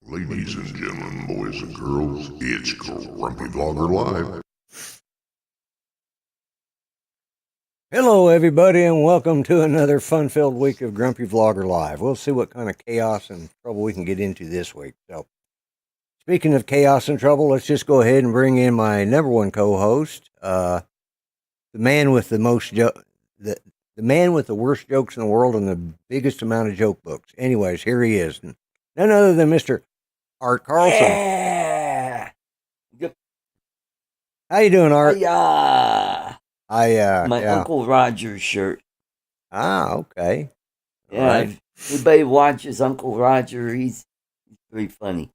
Ladies and gentlemen, boys and girls, it's Grumpy Vlogger Live. Hello, everybody, and welcome to another fun-filled week of Grumpy Vlogger Live. We'll see what kind of chaos and trouble we can get into this week. So, speaking of chaos and trouble, let's just go ahead and bring in my number one co-host, the man with the the man with the worst jokes in the world and the biggest amount of joke books. Anyways, here he is, none other than Mr. Art Carlson. Yeah. How you doing, Art? Yeah. My yeah. Uncle Roger shirt. Ah, okay. Yeah. Right. If anybody watches Uncle Roger, he's very funny.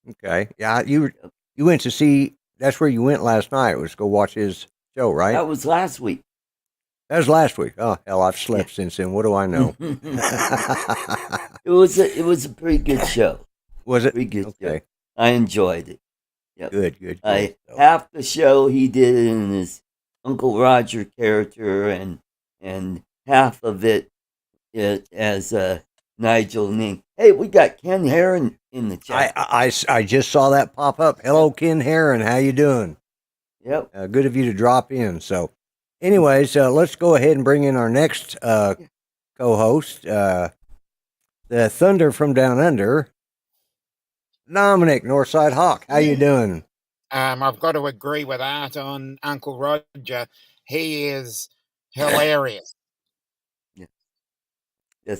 Okay. Yeah, you went to see. That's where you went last night. Was go watch his show, right? That was last week. That was last week. Oh hell, I've slept since then. What do I know? It was a pretty good show. Was it? Pretty good Okay. show. I enjoyed it. Yep. Good. Half the show he did in his Uncle Roger character, and half of it as Nigel Ning. Hey, we got Ken Heron in the chat. I just saw that pop up. Hello, Ken Heron. How you doing? Yep. Good of you to drop in. So, anyways, let's go ahead and bring in our next co-host, the Thunder from Down Under, Dominic Northside Hawk. How you doing? I've got to agree with Art on Uncle Roger. He is hilarious. Yes,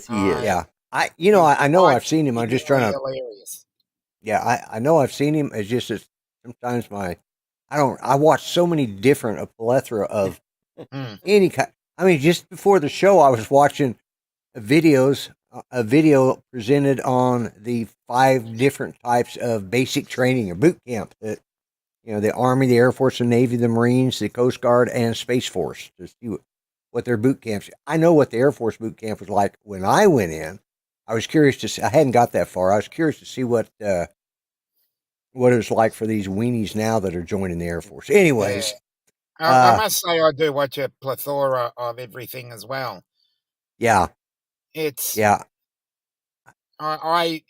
he is. Yeah. I know I've seen him. I'm just trying to. Hilarious. Yeah, I know I've seen him. It's just that sometimes I watch so many different, a plethora of any kind. I mean, just before the show, I was watching a video presented on the 5 different types of basic training or boot camp that, the Army, the Air Force, the Navy, the Marines, the Coast Guard, and Space Force to see what their boot camps. I know what the Air Force boot camp was like when I went in. I was curious to see. I hadn't got that far. I was curious to see what it was like for these weenies now that are joining the Air Force. Anyways, I must say I do watch a plethora of everything as well. Yeah. I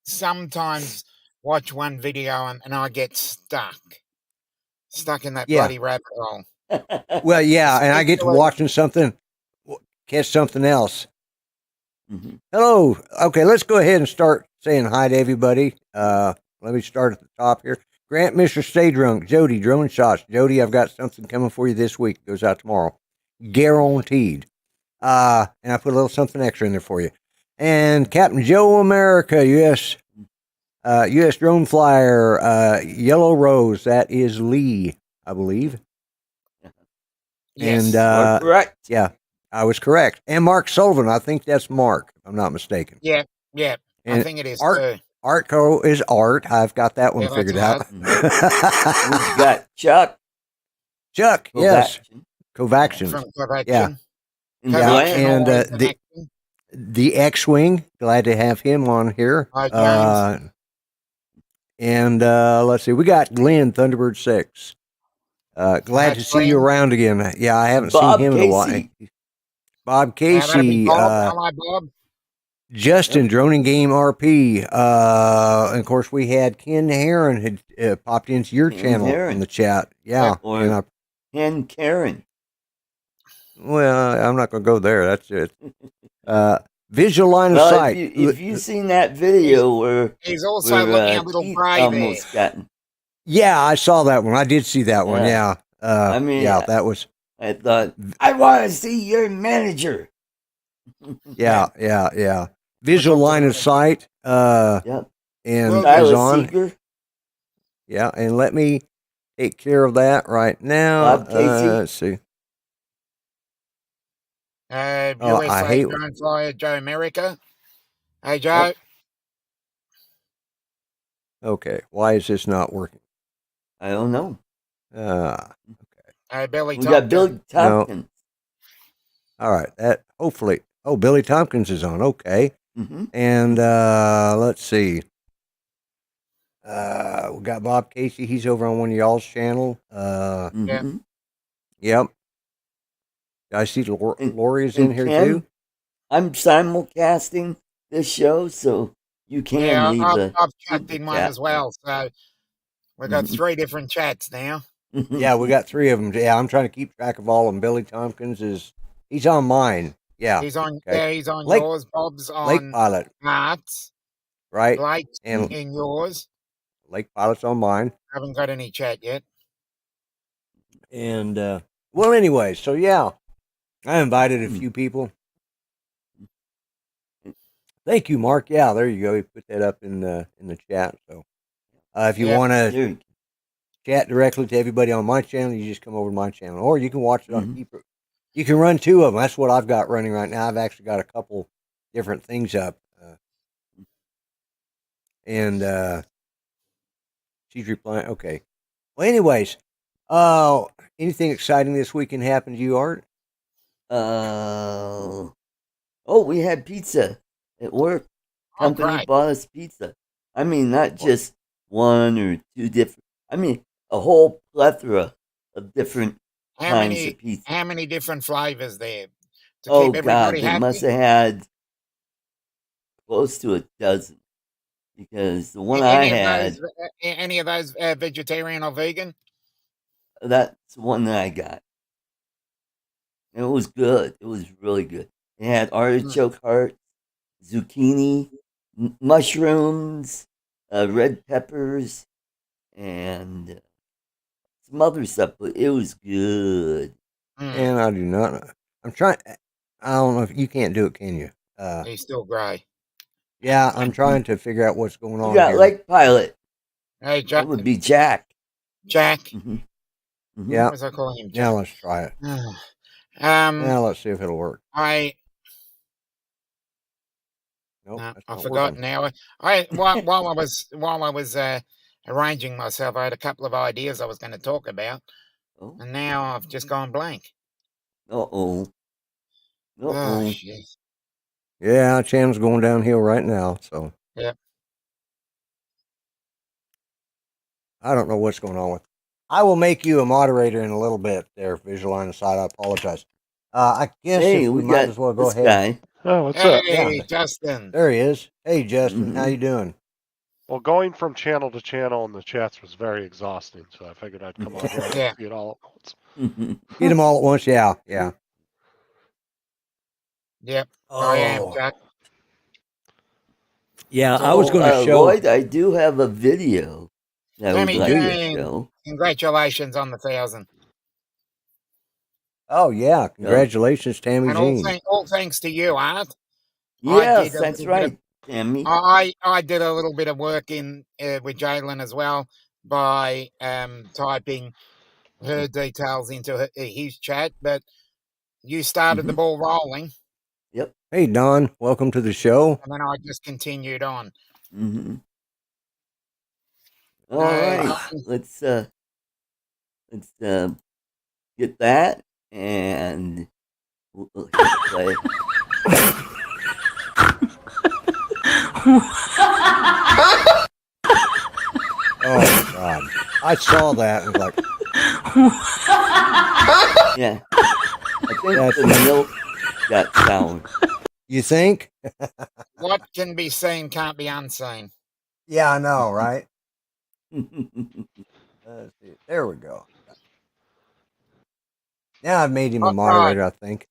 sometimes watch one video and I get stuck in that bloody rabbit hole. Well, yeah, and I get to watching something, catch something else. Mm-hmm. Hello. Okay, let's go ahead and start saying hi to everybody. Let me start at the top here. Grant, Mr. Stay Drunk, Jody, Drone Shots. Jody, I've got something coming for you this week. It goes out tomorrow. Guaranteed. And I put a little something extra in there for you. And Captain Joe America, U.S. Drone Flyer, Yellow Rose. That is Lee, I believe. Yes, and you're correct. Yeah, I was correct. And Mark Sullivan, I think that's Mark, if I'm not mistaken. Yeah. And I think it is too. ArtCo is Art. I've got that one figured out. We've got Chuck. Chuck, yes. Kovaction. From Kovaction. Yeah. And the X-Wing, glad to have him on here. Hi, And let's see, we got Glenn, Thunderbird 6. Glad to see you around again. Yeah, I haven't seen him in a while. Bob Casey, Hello, Bob. Justin, Droning Game RP. And of course, we had Ken Heron had popped into your channel in the chat. Yeah. Or Ken Karen. Well, I'm not going to go there. That's it. Visual line of sight. If you've seen that video where he's also looking a little bright, almost gotten. Yeah, I saw that one. I did see that one. Yeah. That was. I thought, I want to see your manager. Yeah. Visual line of sight. Yep. And is on. Seeker. Yeah, and let me take care of that right now. Bob Casey. Let's see. USA Drone Flyer Joe America. Hey, Joe. Okay, why is this not working? I don't know. Okay. Billy We Tompkins. got Billy Tompkins. No. All right, that hopefully. Oh, Billy Tompkins is on. Okay. Mm-hmm. And let's see. We got Bob Casey. He's over on one of y'all's channel. Mm-hmm. Yep. I see Lori's in here Ken, too. I'm simulcasting this show, so You can Yeah, leave a I've super checked in one chat. as well. So we've got 3 different chats now. Yeah, we got 3 of them. Yeah, I'm trying to keep track of all of them. Billy Tompkins he's on mine. Yeah. He's on. Okay. Yeah, he's on Lake yours. Bob's Lake on Pilot, Art's. right? Blake's And in yours. Lake Pilot's on mine. Haven't got any chat yet. And well, anyway, so yeah, I invited a few people. Thank you, Mark. Yeah, there you go. You put that up in the chat. So if you Yep. want to There you chat directly to everybody on my channel, you just come over to my channel, or you can watch it on Mhm. keep. You can run 2 of them. That's what I've got running right now. I've actually got a couple different things up, and she's replying. Okay. Well, anyways, anything exciting this weekend happened to you, Art? Oh, we had pizza at work. Oh, Company great. bought us pizza. I mean, not just 1 or 2 different. I mean, a whole plethora of different How kinds many? of pizza. How many different flavors there to Oh keep God, everybody they happy? must have had close to a dozen because the one I had, Any of those vegetarian or vegan? that's the one that I got. And it was good. It was really good. It had artichoke hearts, zucchini, mushrooms, red peppers, and some other stuff. But it was good. And I do not. I'm trying. I don't know if you can't do it, can you? He's still grey. Yeah, I'm trying to figure out what's going You on got here. Lake Pilot. Hey, That Jack. would be Jack. Jack. Mhm. Mhm. Yeah. What was I calling him? Jack? Now let's try it. Now let's see if it'll work. Nope, No, that's I not forgot working. now. While I was arranging myself, I had a couple of ideas I was going to talk about, Oh. and now I've just gone blank. Uh-oh. Oh, Uh-oh. shit. Yeah, channel's going downhill right now, so Yep. I don't know what's going on with. I will make you a moderator in a little bit. There, visual line aside. I apologize. I guess Hey, if we we might got as well go this ahead. guy. Oh, what's up? Hey, Yeah. Justin. There he is. Hey, Justin, how Mhm. you doing? Well, going from channel to channel in the chats was very exhausting, so I figured I'd come on here and Yeah. see it all at once. Get them all at once. Yeah, yeah. Yep. I am, Jack. Yeah, So, I was going to show. Lloyd, I do have a video that I would Tammy like to Jane, show. congratulations on the 1,000. Oh yeah, congratulations, Tammy And Jean. all thanks to you, Art. Yes, that's right, Tammy. I did a little bit of work in with Jalen as well by typing her details into his chat, but you started the ball rolling, Yep. Hey Don, welcome to the show. and then I just continued on. Mm-hmm. All right, let's get that and we'll hit play. Oh God, I saw that and was like, Yeah, I think the milk got sour. you think? What can be seen can't be unseen. Yeah, I know, right? Let's see. There we go. Now I've made him a moderator, I think.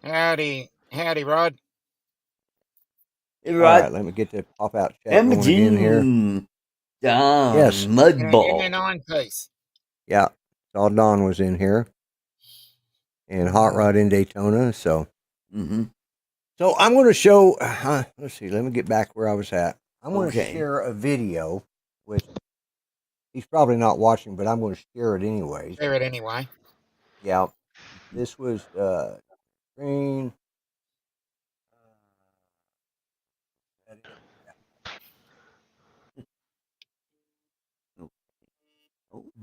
Howdy, Rod. Hey, All Rod. right, let me get the pop out chat going again here. Down Yes. Mudball. In a 9-piece. Yeah, saw Don was in here, and Hot Rod in Daytona. So, so I'm going to show. Let's see. Let me get back where I was at. I'm going to share a video with. He's probably not watching, but I'm going to share it anyway. Share it anyway. Yeah, this was screen.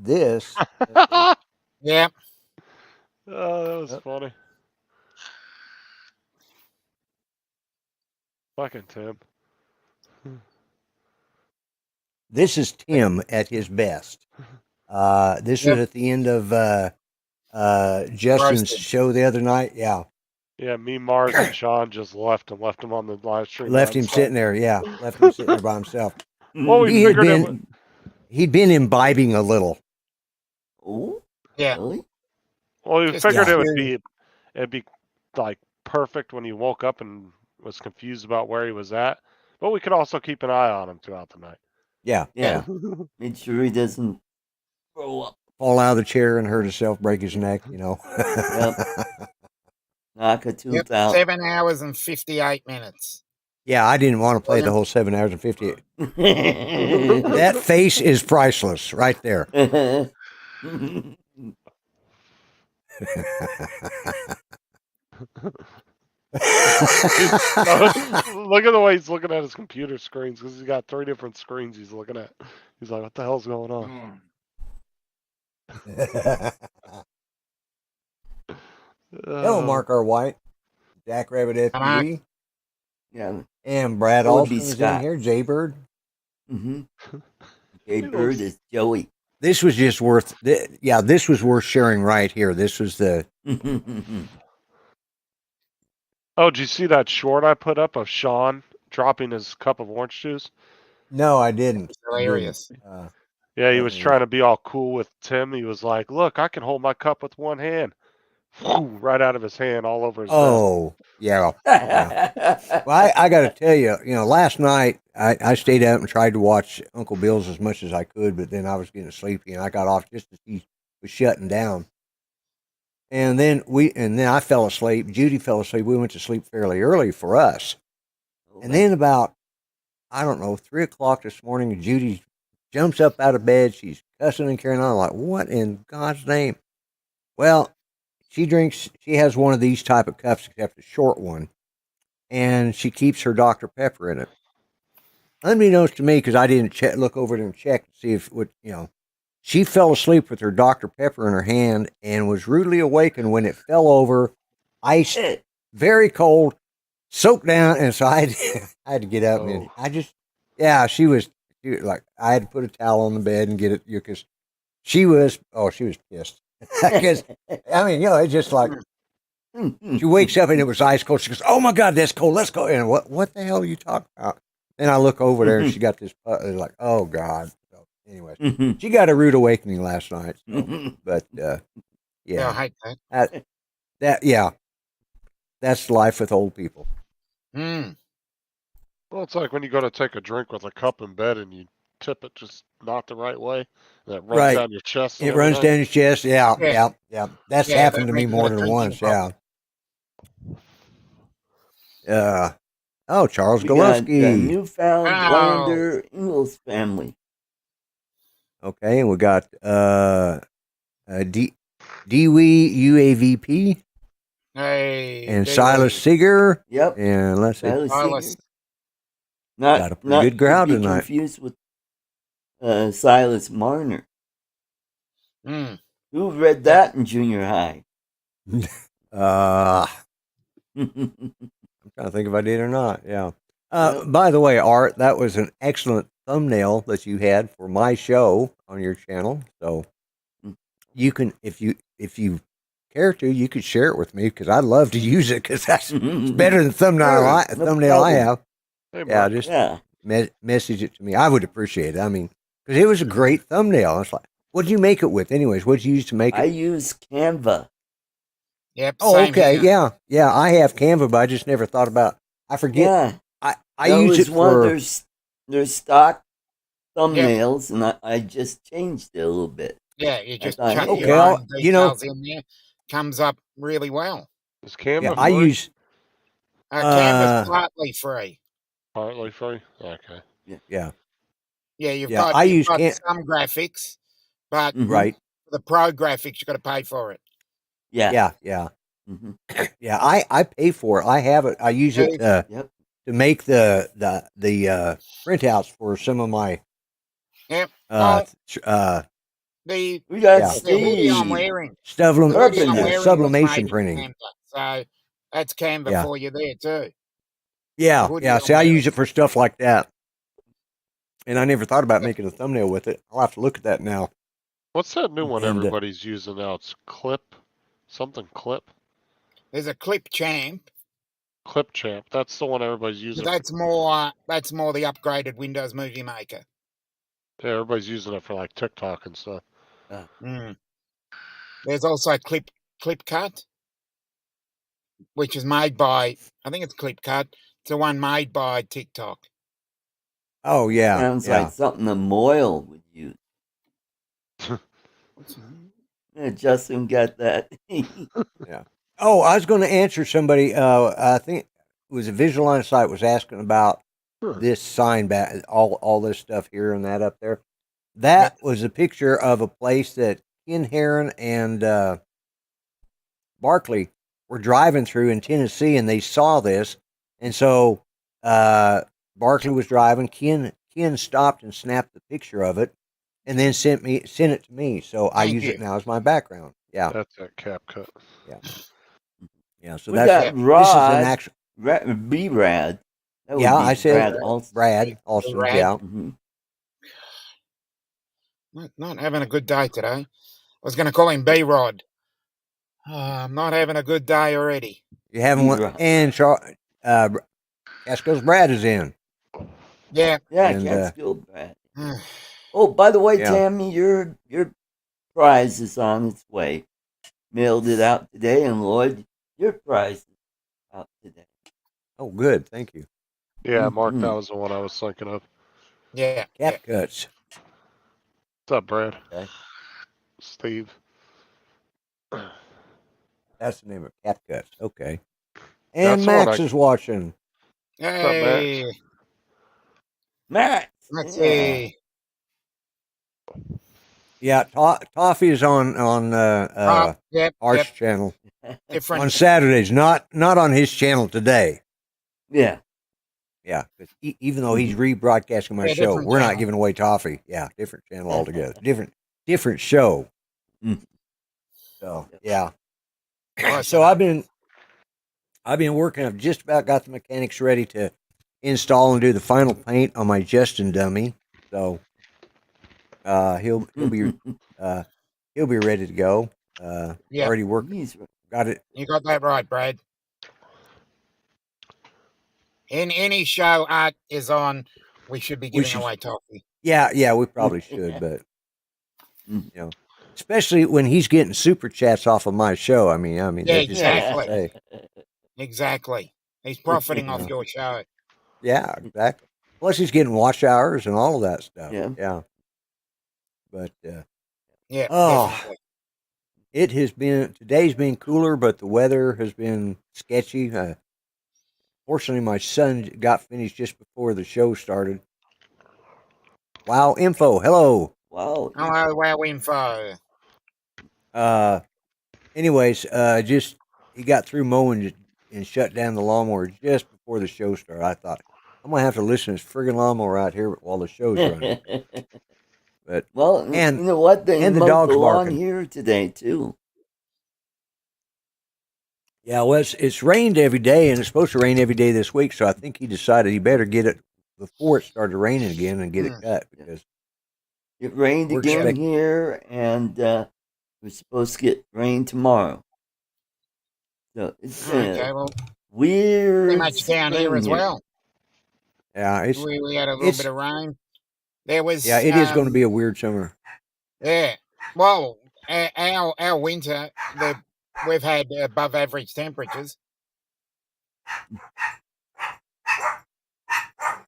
This. Yep. Oh, that was funny. Fucking Tim. This is Tim at his best. This was at the end of Justin's show the other night. Yeah. Yeah, me, Mars, and Sean just left him on the live stream. Left by him himself. sitting there. Yeah, left him sitting there by himself. Well, we He had figured it. he'd been imbibing a little. Oh, Yeah. really? Well, we Just figured yeah. it'd be like perfect when he woke up and was confused about where he was at. But we could also keep an eye on him throughout the night. Yeah, Yeah. Make sure he doesn't throw up. Fall out of the chair and hurt himself, break his neck. You know. Knock a tooth Yep, out. 7 hours and 58 minutes. Yeah, I didn't want to play the whole 7 hours and 58. That face is priceless, right there. Look at the way he's looking at his computer screens because he's got 3 different screens he's looking at. He's like, "What the hell's going on?" Hello, Mark R. White, Jackrabbit FPV, Yeah. and Brad That would Alston be is in Scott. here. Jaybird. Mm-hmm. Jaybird is Joey. This was just worth. Yeah, this was worth sharing right here. This was the. Oh, did you see that short I put up of Sean dropping his cup of orange juice? No, I didn't. It's hilarious. Yeah, he was Uh-oh. trying to be all cool with Tim. He was like, "Look, I can hold my cup with one hand." Right out of his hand, all over his vest. Oh, yeah. Well, I got to tell you, last night I stayed up and tried to watch Uncle Bill's as much as I could, but then I was getting sleepy and I got off just as he was shutting down. And then I fell asleep. Judy fell asleep. We went to sleep fairly early for us. And then about, I don't know, 3:00 this morning, Judy jumps up out of bed. She's cussing and carrying on. I'm like, what in God's name? Well, she has one of these type of cups, except a short one. And she keeps her Dr. Pepper in it. Unbeknownst to me, because I didn't look over it and check to see if it would, she fell asleep with her Dr. Pepper in her hand and was rudely awakened when it fell over, iced, very cold, soaked down. And so I had to get up and she was like, I had to put a towel on the bed and get it, because she was pissed. Because, it's just like, she wakes up and it was ice cold. She goes, "Oh my God, that's cold. Let's go." And what the hell are you talking about? And I look over there and she got this, like, oh God. So anyway, she got a rude awakening last night. So, but, Yeah, I hate that. That's life with old people. Mm. Well, it's like when you go to take a drink with a cup in bed and you tip it just not the right way, and it runs down your chest. It runs down your chest. Yeah. That's happened to me regular more than drinking once. problem. Yeah. Charles We got Golufsky. Newfoundlander Ingalls family. Okay, and we got Dewey UAVP Hey, and Dewey. Silas Seeger. Yep. And let's see. Silas. Got a pretty good crowd to be tonight. Confused with Silas Marner. Mm. Who read that in junior high? I'm trying to think if I did or not. Yeah. By the way, Art, that was an excellent thumbnail that you had for my show on your channel. So you can, if you care to, you could share it with me, because I'd love to use it, because that's it's better than thumbnail I have. Hey, Message it to me. I would appreciate it. Because it was a great thumbnail. I was like, what did you make it with, anyways? What did you use to make it? I use Canva. Yep. Oh, same okay. here. Yeah. I have Canva, but I just never thought about. I forget. Yeah. I use it one for of their stock thumbnails, and I just changed it a little bit. Yeah, you just thought, chuck hey, your own details in there. Comes up really well. Is Canva Yeah, free? I use. Canva's partly free. Partly free. Okay. Yeah. Yeah, you've Yeah, got, I you've use got some graphics, but Right. for the pro graphics, you've got to pay for it. Yeah. Yeah. Mhm. Yeah. I pay for it. I have it. I use it Yep. to make the printouts for some of my Yep. the We got the hoodie I'm Steve. wearing. sublim- The hoodie I'm Urban wearing was sublimation made printing. in Canva, so that's Canva Yeah. for you there too. Yeah. hoodie Yeah. I'm See, I wearing. use it for stuff like that. And I never thought about making a thumbnail with it. I'll have to look at that now. What's that new one And, everybody's using now? It's Clip, something Clip. There's a Clip Champ, Clip Champ. That's the one everybody's but using. that's more the upgraded Windows Movie Maker. Yeah, everybody's using it for like TikTok and stuff. Mm. There's also Clip Cut, which is made by, I think it's Clip Cut. It's the one made by TikTok. Oh yeah, Sounds yeah. like something a Moyle would use. Justin got that. Yeah. Oh, I was going to answer somebody. I think it was a Visual Line site was asking about this sign back, all this stuff here and that up there. That was a picture of a place that Ken Heron and Barkley were driving through in Tennessee, and they saw this, and so Barkley was driving. Ken stopped and snapped the picture of it, and then sent it to me. So I Thank use you. it now as my background. Yeah, That's that cap cut. yeah. Yeah, so We that's got this is an Rod, actual. B-Rad. That would Yeah, be I said Brad Olson. Brad Olson. Brad. Yeah, Mhm. Not having a good day today. I was going to call him B-Rod. I'm not having a good day already. you haven't one, B-Rod. and Casco's Brad is in. Yeah. Yeah, And, Catskill Brad. Oh, by the way, Yeah. Tammy, your prize is on its way. Mailed it out today, and Lloyd, your prize is out today. Oh, good, thank you. Yeah, Mark, that Mhm. was the one I was thinking of. Yeah. Cap cuts. What's up, Brad? Okay. Steve. That's the name of Cap cuts. Okay. And That's the one Max is watching. Hey. Max. Let's Yeah. see. Yeah, Toffee is on Yep. Art's channel Different. on Saturdays. Not on his channel today. Yeah. Yeah, 'cause even though he's rebroadcasting my Yeah, show, different we're not channel. giving away toffee. Yeah, different channel altogether. Different show. Mm. So yeah. Awesome. So I've been working. I've just about got the mechanics ready to install and do the final paint on my Justin dummy. So he'll be ready to go. Yeah. Already worked. He's Got it. You got that right, Brad. In any show Art is on, we should be giving away toffee. Yeah, we probably should, but you know, especially when he's getting super chats off of my show. I mean, Yeah, they just have to exactly. say. Exactly. He's profiting off your show. Yeah, exactly. Plus, he's getting watch hours and all of that stuff. Yeah. But Yeah, oh, definitely. it has been today's been cooler, but the weather has been sketchy. Fortunately, my son got finished just before the show started. Wow, info. Hello. Wow. Hello, wow info. Anyways, just he got through mowing and shut down the lawnmower just before the show started. I thought I'm gonna have to listen to this friggin' lawnmower out here while the show's running. But well, and you know what? They and the mowed dog's the lawn barking. here today too. Yeah, well, it's rained every day, and it's supposed to rain every day this week. So I think he decided he better get it before it started raining again and get it cut because It rained We're again expect- here, and we're supposed to get rain tomorrow. So it's Okay, well, weird. pretty much down here as well. yeah, it's We had a little bit of rain. There was it is going to be a weird summer. Yeah. Well, our winter, we've had above average temperatures.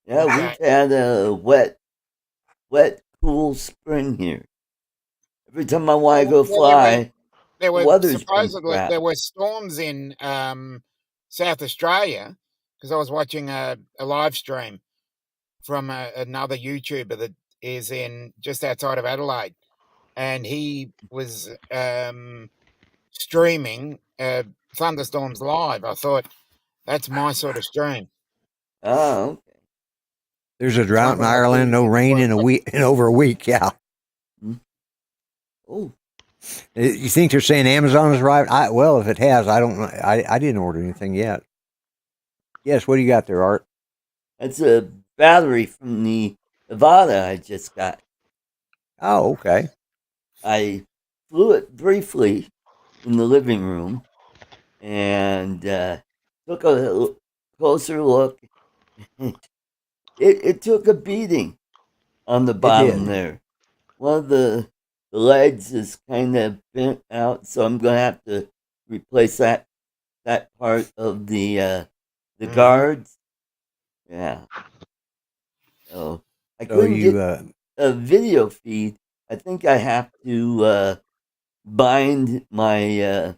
Yeah, we've had a wet, cool spring here. Every time I want to go fly, There were weather's been supposedly crap. there were storms in South Australia because I was watching a live stream from another YouTuber that is in just outside of Adelaide, and he was streaming thunderstorms live. I thought that's my sort of stream. Oh, okay. There's a drought in Something like Ireland, no rain in over a week. Yeah. Oh, You think they're saying Amazon has arrived? Well, if it has, I don't know. I didn't order anything yet. Yes, what do you got there, Art? that's a battery from the Nevada I just got. Oh, okay. I flew it briefly in the living room, and took a closer look. It took a beating on the bottom did. there. One of the legs is kind of bent out, so I'm gonna have to replace that part of the guards. Yeah. So I So couldn't get you a video feed. I think I have to bind my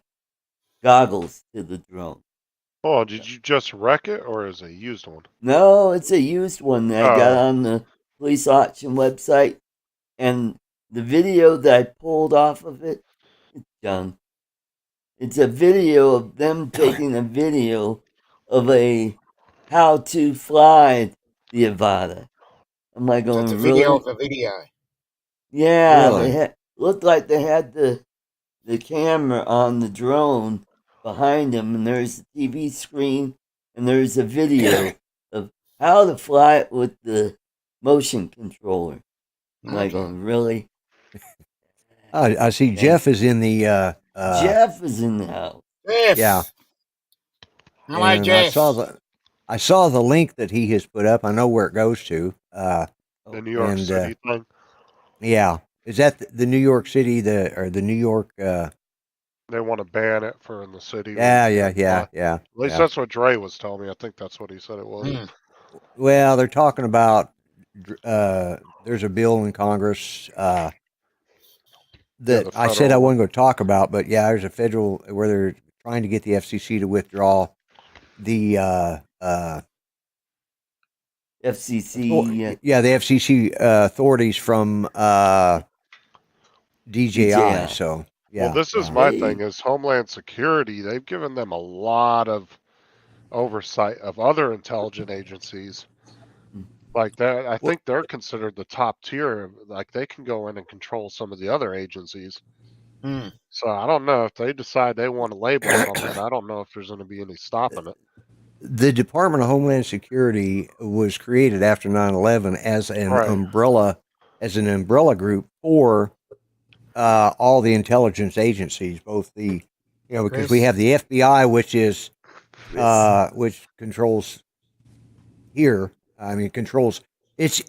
goggles to the drone. Oh, did you just wreck it, or is it a used one? No, it's a used one that I got Oh. on the police auction website, and the video that I pulled off of it, it's junk. It's a video of them taking a video of a how to fly the Avata. I'm like So it's a going, video really? of a video. Yeah, Really? they looked like they had the camera on the drone behind them, and there's a TV screen, and there's a video of how to fly it with the motion controller. I'm like, Okay. oh, really? I see Thank Jeff is in the Jeff is in the house. Jeff. yeah. Hello, And Jeff. I saw the link that he has put up. I know where it goes to. The New York and City thing. yeah, is that the New York City or the New York? They want to ban it for in the city. Yeah, where you yeah, can't yeah, fly. yeah. At least yeah. that's what Dre was telling me. I think that's what he said it was. Hmm. Well, they're talking about there's a bill in Congress that the I said I federal one. wasn't going to talk about, but yeah, there's a federal where they're trying to get the FCC to withdraw the FCC yeah, the FCC authorities from DJI. DJI. So yeah, Well, this is yeah. my Hey. thing: is Homeland Security. They've given them a lot of oversight of other intelligence agencies. Like that, I think they're considered the top tier. Like they can go in and control some of the other agencies. Hmm. So I don't know if they decide they want to label something. I don't know if there's going to be any stopping it. The Department of Homeland Security was created after 9/11 as an Right. umbrella group for all the intelligence agencies, both the because we Chris? have the FBI, which is Chris. which controls here. I mean, controls it's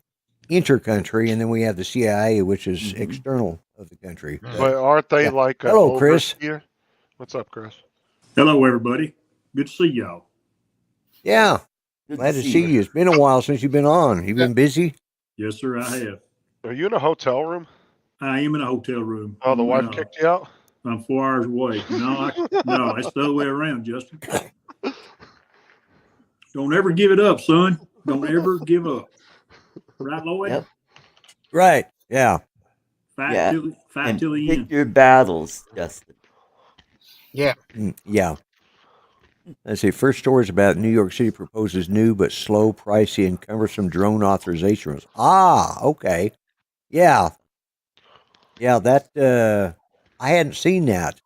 intercountry, and then we have the CIA, which is Mhm. external of the country. Mhm. But aren't they yeah. like an Hello, Chris. overseer? What's up, Chris? Hello, everybody. Good to see y'all. Yeah, Good glad to see you. you. It's been a while since you've been on. You've been busy. Yes, sir, I have. Are you in a hotel room? I am in a hotel room. Oh, the wife kicked you out? I'm 4 hours away. No, it's the other way around, Justin. Don't ever give it up, son. Don't ever give up. Right, Lloyd? Yep. Right. Yeah. Yeah. Fight till the Pick end. your battles, Justin. Yeah. Yeah. Let's see. First story is about New York City proposes new but slow, pricey, and cumbersome drone authorization rules. Ah, okay. Yeah. Yeah, that I hadn't seen that.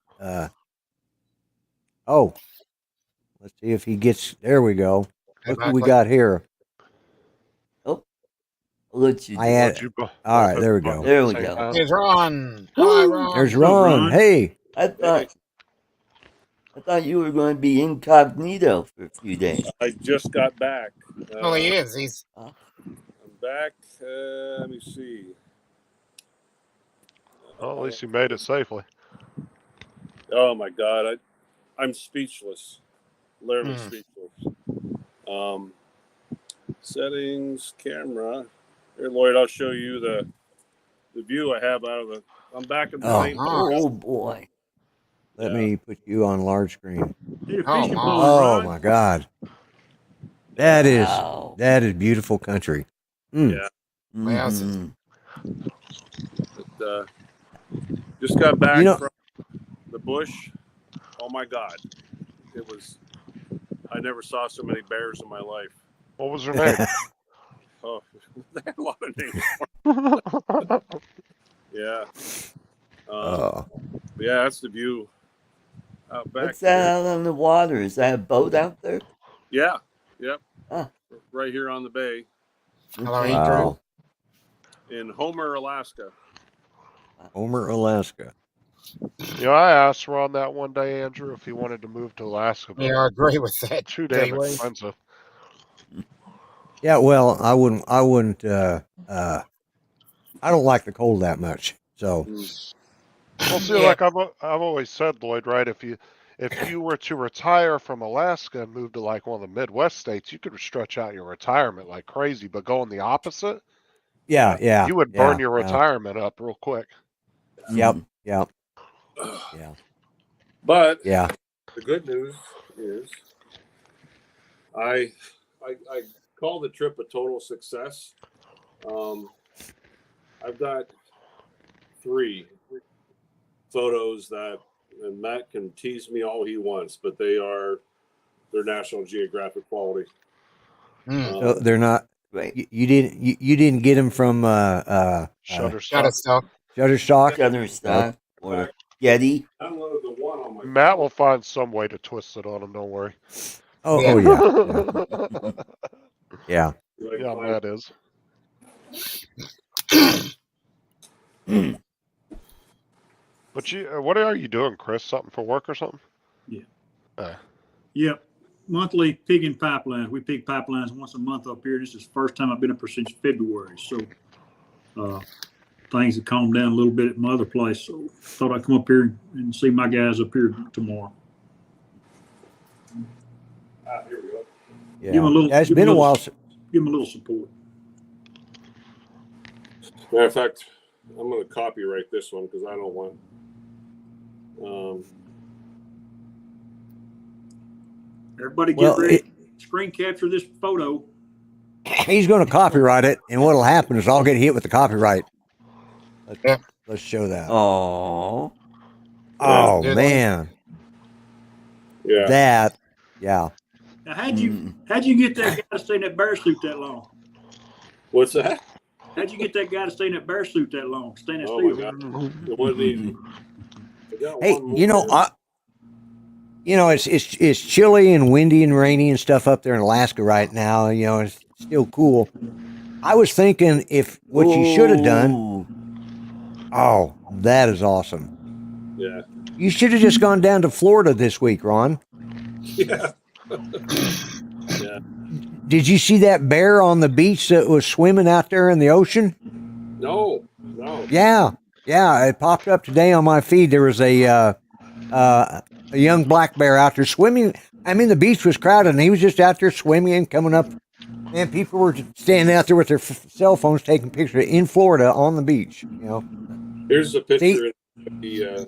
Oh, let's see if he gets. There we go. Look who we got here. Oh, I'll let you I do had. it. Did you both All right, hit there we the button go. There at we the same go. time? There's Ron. Hi, Ron. There's What's up, Ron. Ron? Hey. I thought you were going to be incognito for a few days. I just got back. Well, he is. He's Oh, I'm back. Let me see. Well, at least you made it safely. Oh my God, I'm speechless. Literally Hmm. speechless. Settings, camera. Here, Lloyd, I'll show you the view I have out of the. I'm back in the Oh. main. oh boy. Let Yeah. me put you on large screen. Need a Oh, fishing my. pole, Oh Ron. my God. That Wow. is beautiful country. Mm. Yeah. Mhm. But, just got back You know, from the bush. Oh my God, it was. I never saw so many bears in my life. What was her name? Oh, they had a lot of names. Yeah. Yeah, that's the view out back. What's that out on the water? Is that a boat out there? Yeah. Yep. Ah. Right here on the bay Hello, Okay, Andrew. cool. in Homer, Alaska. Homer, Alaska. You know, I asked Ron that one day, Andrew, if he wanted to move to Alaska, but Yeah, I agree with that. too damn Pee-wee. expensive. Yeah, well, I wouldn't. I don't like the cold that much. So Well, see, Yeah. like I've always said, Lloyd, right? If you were to retire from Alaska and move to like one of the Midwest states, you could stretch out your retirement like crazy. But going the opposite, yeah, you would burn your retirement up real quick. Yep, Mhm. yep, yeah, But yeah. the good news is I call the trip a total success. I've got 3 photos that, and Matt can tease me all he wants, but they're National Geographic quality. So they're not. Right. You didn't get them from Shutterstock. Shutterstock. Shutterstock or Getty. Downloaded the one on my Matt phone. will find some way to twist it on him. Don't worry. Oh yeah. Like, Yeah, Matt is. But what are you doing, Chris? Something for work or something? Yeah. Yep. Monthly pigging pipelines. We pig pipelines once a month up here. This is the first time I've been up here since February. So things have calmed down a little bit at my other place. So thought I'd come up here and see my guys up here tomorrow. Here we go. Yeah. Give 'em a little- It's give 'em been a a little- while. Give them a little support. Matter of fact, I'm going to copyright this one because I don't want. Everybody get Well, ready. Screen capture this photo. He's going to copyright it, and what'll happen is I'll get hit with the copyright. Let's show that. Oh. Oh Yeah. man, Yeah. that. Yeah. Now, how'd you get that guy to stay in that bear suit that long? What's that? How'd you get that guy to stay in that bear suit that long? Stand that Oh my still. God. It wasn't easy. I got Hey, one more. it's chilly and windy and rainy and stuff up there in Alaska right now. You know, it's still cool. I was thinking if what you should have done. Ooh. Oh, that is awesome. Yeah. You should have just gone down to Florida this week, Ron. Yeah. Yeah. Did you see that bear on the beach that was swimming out there in the ocean? No. Yeah, it popped up today on my feed. There was a young black bear out there swimming. I mean, the beach was crowded, and he was just out there swimming and coming up. And people were standing out there with their cell phones taking pictures in Florida on the beach. You know, Here's a picture See? of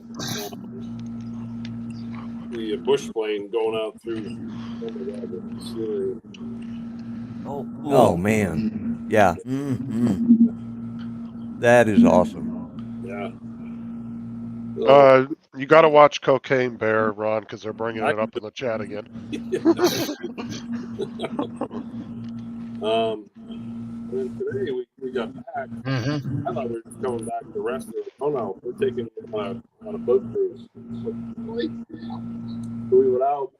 the bush plane going out through. Oh, cool. oh man, yeah, Mm-hmm. that is awesome. Yeah. You got to watch Cocaine Bear, Ron, because they're bringing it up in the chat again. And today we got back. Mm-hmm. I thought we were just coming back to the restaurant. Oh no, we're taking on a boat cruise. So we went out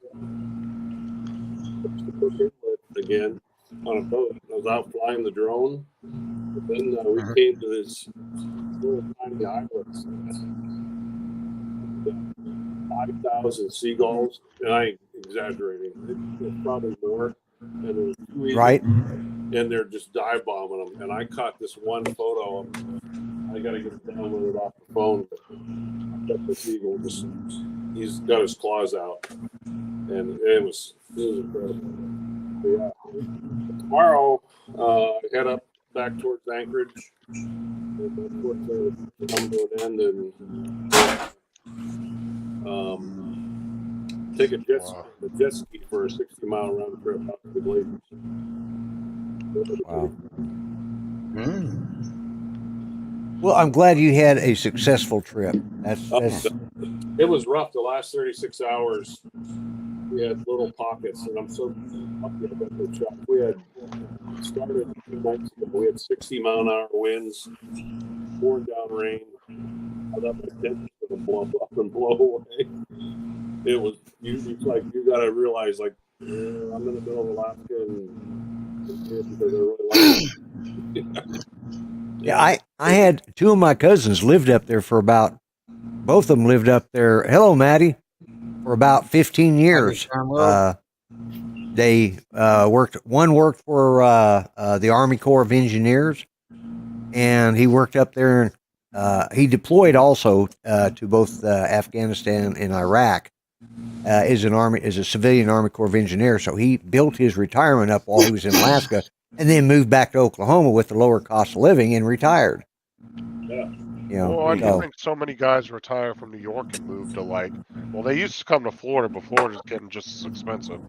again on a boat. I was out flying the drone. But then we came to this little tiny island. 5,000 seagulls, and I ain't exaggerating. It's probably more. And there was 2 eagles, Right? and they're just dive bombing them. And I caught this one photo. I got to get it downloaded off the phone. But I got this eagle. He's got his claws out, and it was incredible. But yeah. Tomorrow, head up back towards Anchorage. And towards come to an end, and take a jet ski for a 60-mile round trip out to the glaciers. Wow. Well, I'm glad you had a successful trip. That's It was rough the last 36 hours. We had little pockets, and I'm so lucky I got the shot. We had started 2 nights ago. We had 60-mile-an-hour winds, pouring down rain. I thought my tent was going to blow up and blow away. It was, it's like, you got to realize, like, I'm in the middle of Alaska, and because I really like it. yeah. I had 2 of my cousins lived up there for about both of them lived up there. Hello, Maddie. For about 15 years. They worked. One worked for the Army Corps of Engineers, and he worked up there. He deployed also to both Afghanistan and Iraq as a civilian Army Corps of Engineers. So he built his retirement up while he was in Alaska, and then moved back to Oklahoma with the lower cost of living and retired. Yeah. You know, Well, I do think so many guys retire from New York and move to they used to come to Florida before, just getting just as expensive.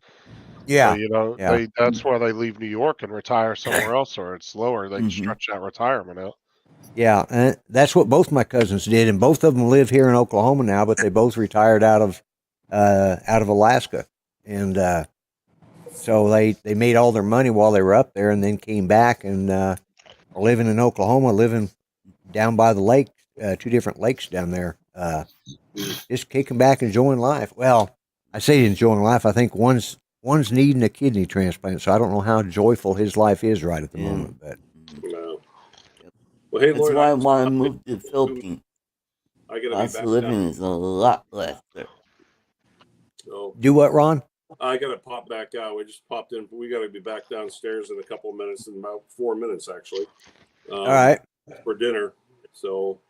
yeah, So, that's why they leave New York and retire somewhere else, or it's lower. They can stretch that retirement out. Yeah, and that's what both my cousins did, and both of them live here in Oklahoma now. But they both retired out of Alaska, and so they made all their money while they were up there, and then came back and are living in Oklahoma, living down by the lake, 2 different lakes down there, just kicking back, enjoying life. Well, I say enjoying life. I think one's needing a kidney transplant, so I don't know how joyful his life is right at the moment. But No. Well, hey, That's Lloyd, why I want to move to the Philippines. I gotta Cost be of back living down. is a lot less there. So do what, Ron? I gotta pop back out. We just popped in. We gotta be back downstairs in a couple of minutes, in about 4 minutes actually. All right. For dinner. So,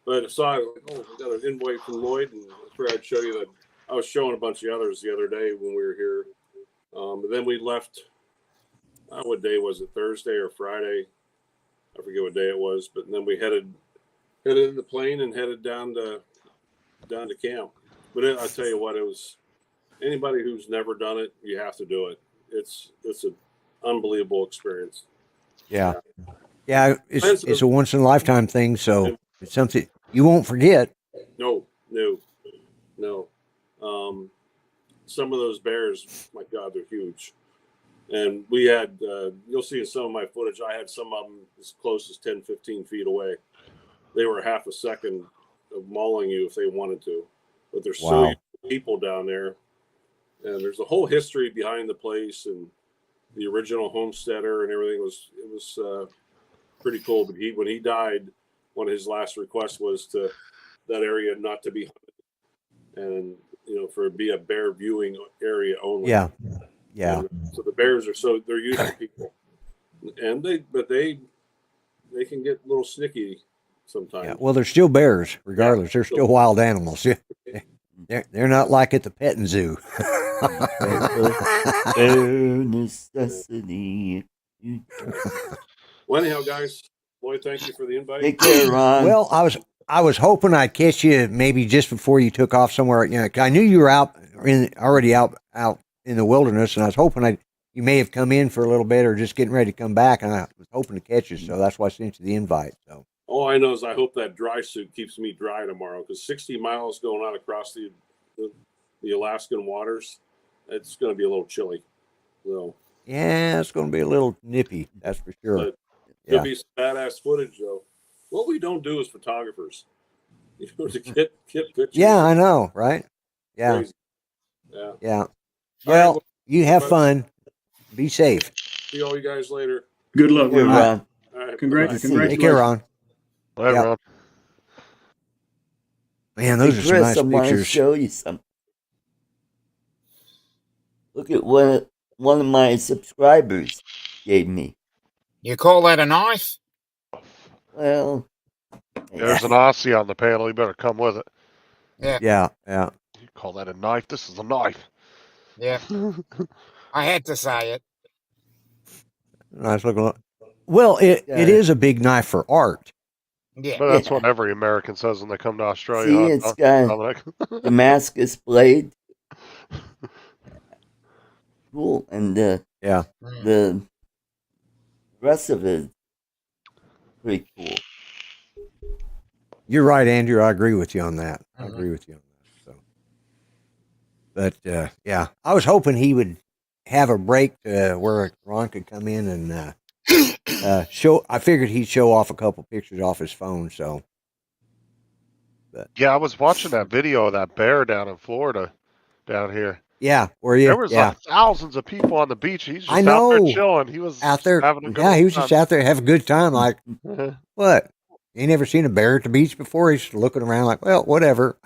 but I saw, we got an invite from Lloyd, and I figured I'd show you that. I was showing a bunch of others the other day when we were here. But then we left. What day was it? Thursday or Friday? I forget what day it was. But then we headed in the plane and headed down to camp. But I tell you what, it was anybody who's never done it, you have to do it. It's an unbelievable experience. Yeah. Yeah, it's a once in a lifetime thing, so it's something you won't forget. No. Some of those bears, my God, they're huge. And we had, you'll see in some of my footage, I had some of them as close as 10, 15 feet away. They were half a second of mauling you if they wanted to. But there's so many people down there. And there's a whole history behind the place, and the original homesteader and everything it was pretty cool. But when he died, one of his last requests was to that area not to be hunted, and for be a bear viewing area only. Yeah. And so the bears they're used to people, and they can get a little snicky sometimes. Yeah. Well, they're still bears, regardless. They're still wild animals. They're not like at the petting zoo. Bare necessity. Well, anyhow, guys, Lloyd, thank you for the invite. Take care, Ron. Well, I was hoping I'd catch you maybe just before you took off somewhere. I knew you were already out in the wilderness, and I was hoping you may have come in for a little bit or just getting ready to come back, and I was hoping to catch you, so that's why I sent you the invite. So all I know is I hope that dry suit keeps me dry tomorrow, because 60 miles going out across the Alaskan waters, it's going to be a little chilly. So yeah, it's going to be a little nippy, that's for sure. But it'll be some badass footage, though. What we don't do as photographers, to get pictures. Yeah, I know, right? Yeah. Crazy. Yeah. Well, you have fun. Be safe. See all you guys later. Good luck, Ron. Ron. All right. Congratulations. Take care, Ron. Later, Yeah. Ron. Man, those Hey, are some Chris, nice I want to pictures. show you something. Look at what one of my subscribers gave me. You call that a knife? Well, There's an Aussie on the panel. You better come with it. Yeah. You call that a knife? This is a knife. Yeah. I had to say it. Nice looking. Well, it is a big knife for art. Yeah. But that's what every American says when they come to Australia. See, it's got Damascus blade. Cool, and the rest of it is pretty cool. You're right, Andrew. I agree with you on that. I agree with you on that. So, but I was hoping he would have a break where Ron could come in and show. I figured he'd show off a couple pictures off his phone. So, yeah, I was watching that video of that bear down in Florida, down here. Yeah, were you? There was like thousands of people on the beach. He's just out there chilling. He was out there. having a good he was time. just out there having a good time. Like what? ain't never seen a bear at the beach before. He's looking around like, well, whatever.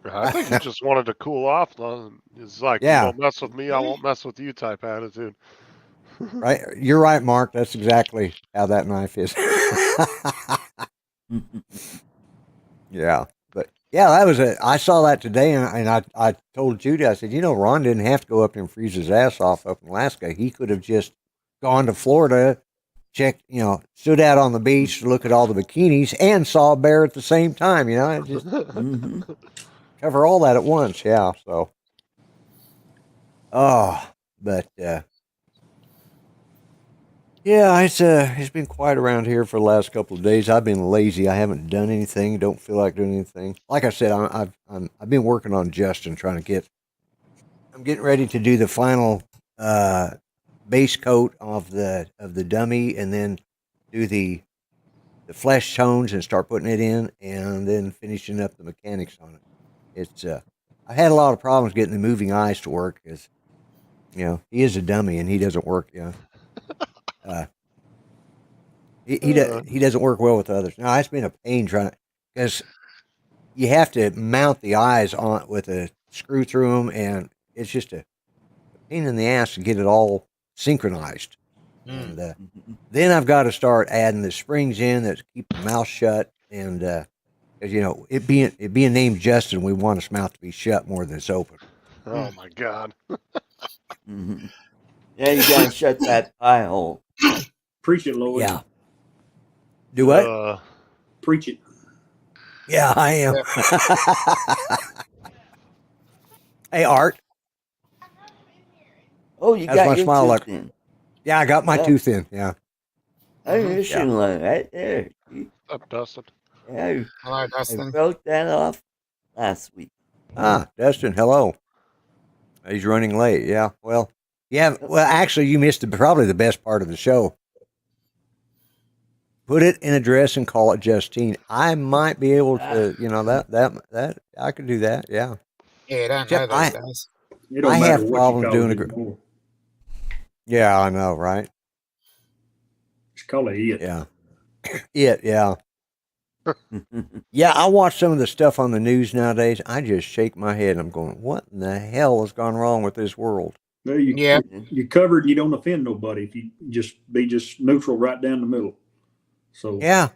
I think he just wanted to cool off. It's like, Yeah. you don't mess with me, I won't mess with you type attitude. Right? You're right, Mark. That's exactly how that knife is. Yeah. But yeah, that was it. I saw that today, and I told Judy, I said, Ron didn't have to go up there and freeze his ass off up in Alaska. He could have just gone to Florida, checked, stood out on the beach to look at all the bikinis and saw a bear at the same time. Just cover all that at once. Yeah. So, but yeah, it's been quiet around here for the last couple of days. I've been lazy. I haven't done anything. Don't feel like doing anything. Like I said, I've been working on Justin, I'm getting ready to do the final base coat of the dummy, and then do the flesh tones and start putting it in, and then finishing up the mechanics on it. It's I had a lot of problems getting the moving eyes to work because he is a dummy and he doesn't work. He doesn't work well with others. Now it's been a pain trying because you have to mount the eyes on with a screw through them, and it's just a pain in the ass to get it all synchronized. And then I've got to start adding the springs in that keep the mouth shut, and it being named Justin, we want his mouth to be shut more than it's open. Oh my God. Yeah, you gotta shut that pie hole. Preach it, Lloyd. Yeah. Do what? Preach it. Yeah, I am. Hey, Art. Oh, you How's got my your smile tooth look? in. Yeah, I got my tooth in. Yeah. Oh, you're shooting one right there. Up, Dustin. Yeah, Hello, I Dustin. broke that off last week. Dustin, hello. He's running late. Yeah. Well, actually, you missed probably the best part of the show. Put it in a dress and call it Justine. I might be able to, that I could do that. Yeah. Yeah, don't know those days. It don't I matter have what problems you call doing it a anymore. Yeah, I know, right? Just call it it. Yeah. Yeah. Yeah, I watch some of the stuff on the news nowadays. I just shake my head. I'm going, what in the hell has gone wrong with this world? Well, you're covered and you don't offend nobody if you just be neutral right down the middle. So Yeah.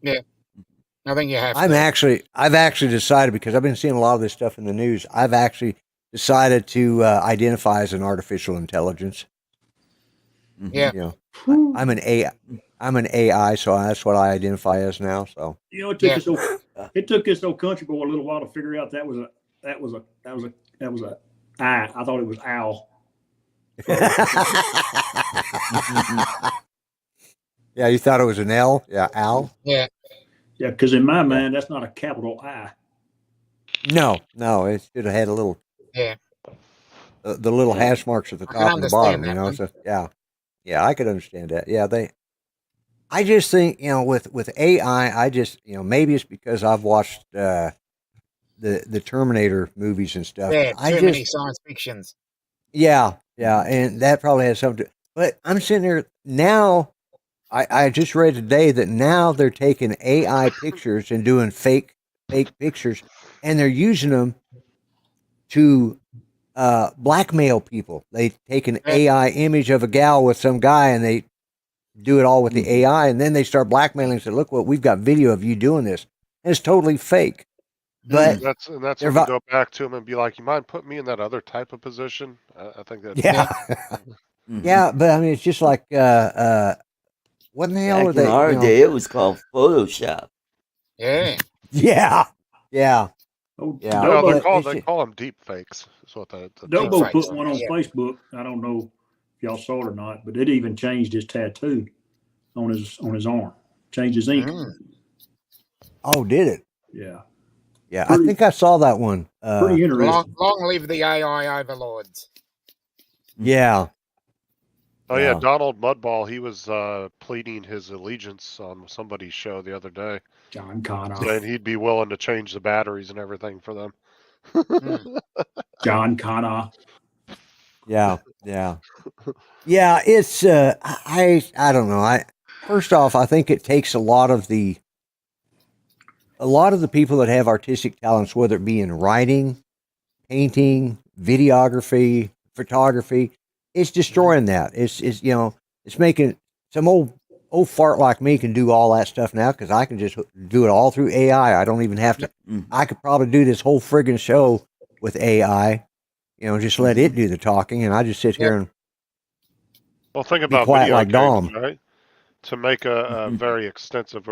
I think you have I've actually decided, because I've been seeing a lot of this stuff in the news, I've actually decided to identify as an artificial intelligence. Yeah. I'm an AI, so that's what I identify as now. So it took this old country boy a little while to figure out that was a I. I thought it was owl. Yeah, you thought it was an L? Yeah, owl. Yeah. Yeah, because in my mind that's not a capital I. No, it should have had a little. Yeah. The little hash marks at the top and the bottom. So yeah, I could understand that. Yeah, I just think with AI, I just maybe it's because I've watched the Terminator movies and stuff. Yeah, many science fictions. Yeah, and that probably has something to. But I'm sitting there now. I just read today that now they're taking AI pictures and doing fake pictures, and they're using them to blackmail people. They take an AI image of a gal with some guy, and they do it all with the AI, and then they start blackmailing and say, look what we've got video of you doing this. And it's totally fake. But that's when you go back to him and be like, you mind putting me in that other type of position? I think that's yeah, but I mean it's just like what in the hell are they? In our day it was called Photoshop. Yeah. Yeah. Oh, yeah. No, they call them deep fakes. That's what Dobo put one on Facebook. I don't know if y'all saw it or not, but it even changed his tattoo on his arm. Changed his ink. Oh, did it? Yeah. Yeah, I think I saw that one. Pretty interesting. Long live the AI overlords. Yeah. Oh yeah, Donald Mudball, he was pleading his allegiance on somebody's show the other day. John Connor. Saying he'd be willing to change the batteries and everything for them. John Connor. Yeah. It's I don't know. first off, I think it takes a lot of the people that have artistic talents, whether it be in writing, painting, videography, photography, it's destroying that. It's it's making some old fart like me can do all that stuff now because I can just do it all through AI. I don't even have to. I could probably do this whole friggin' show with AI. Just let it do the talking, and I just sit here and Well, think be about quiet video like games, Dom. right? To make a very extensive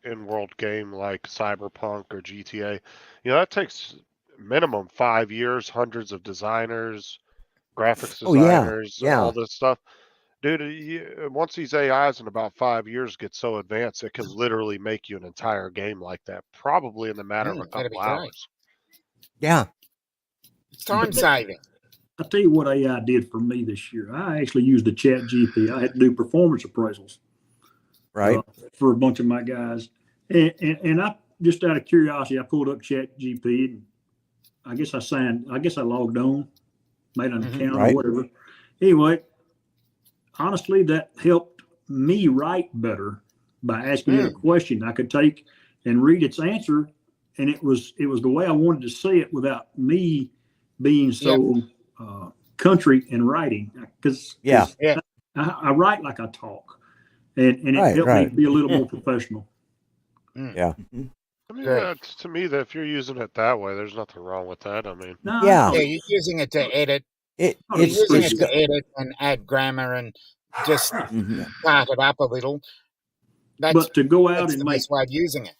in-world game like Cyberpunk or GTA, that takes minimum 5 years, hundreds of designers, graphics Oh yeah, designers, all yeah, this stuff. Dude, once these AIs in about 5 years get so advanced, it can literally make you an entire game like that, probably in the matter of a That'd couple be great. hours. yeah. It's time saving. I'll tell you what AI did for me this year. I actually used the Chat GP. I had to do performance appraisals. Right. For a bunch of my guys. And I, just out of curiosity, I pulled up Chat GP and I guess I logged on, made an account or whatever. Anyway, honestly, that helped me write better by asking it a question I could take and read its answer. And it was the way I wanted to say it without me being so country in writing. Because I write like I talk. And it helped me be a little more professional. Yeah. I mean, to me, that if you're using it that way, there's nothing wrong with that. I mean, Yeah. You're using it to edit. You're using it to edit and add grammar and just start it up a little. But to go out that's and the make best way of using it.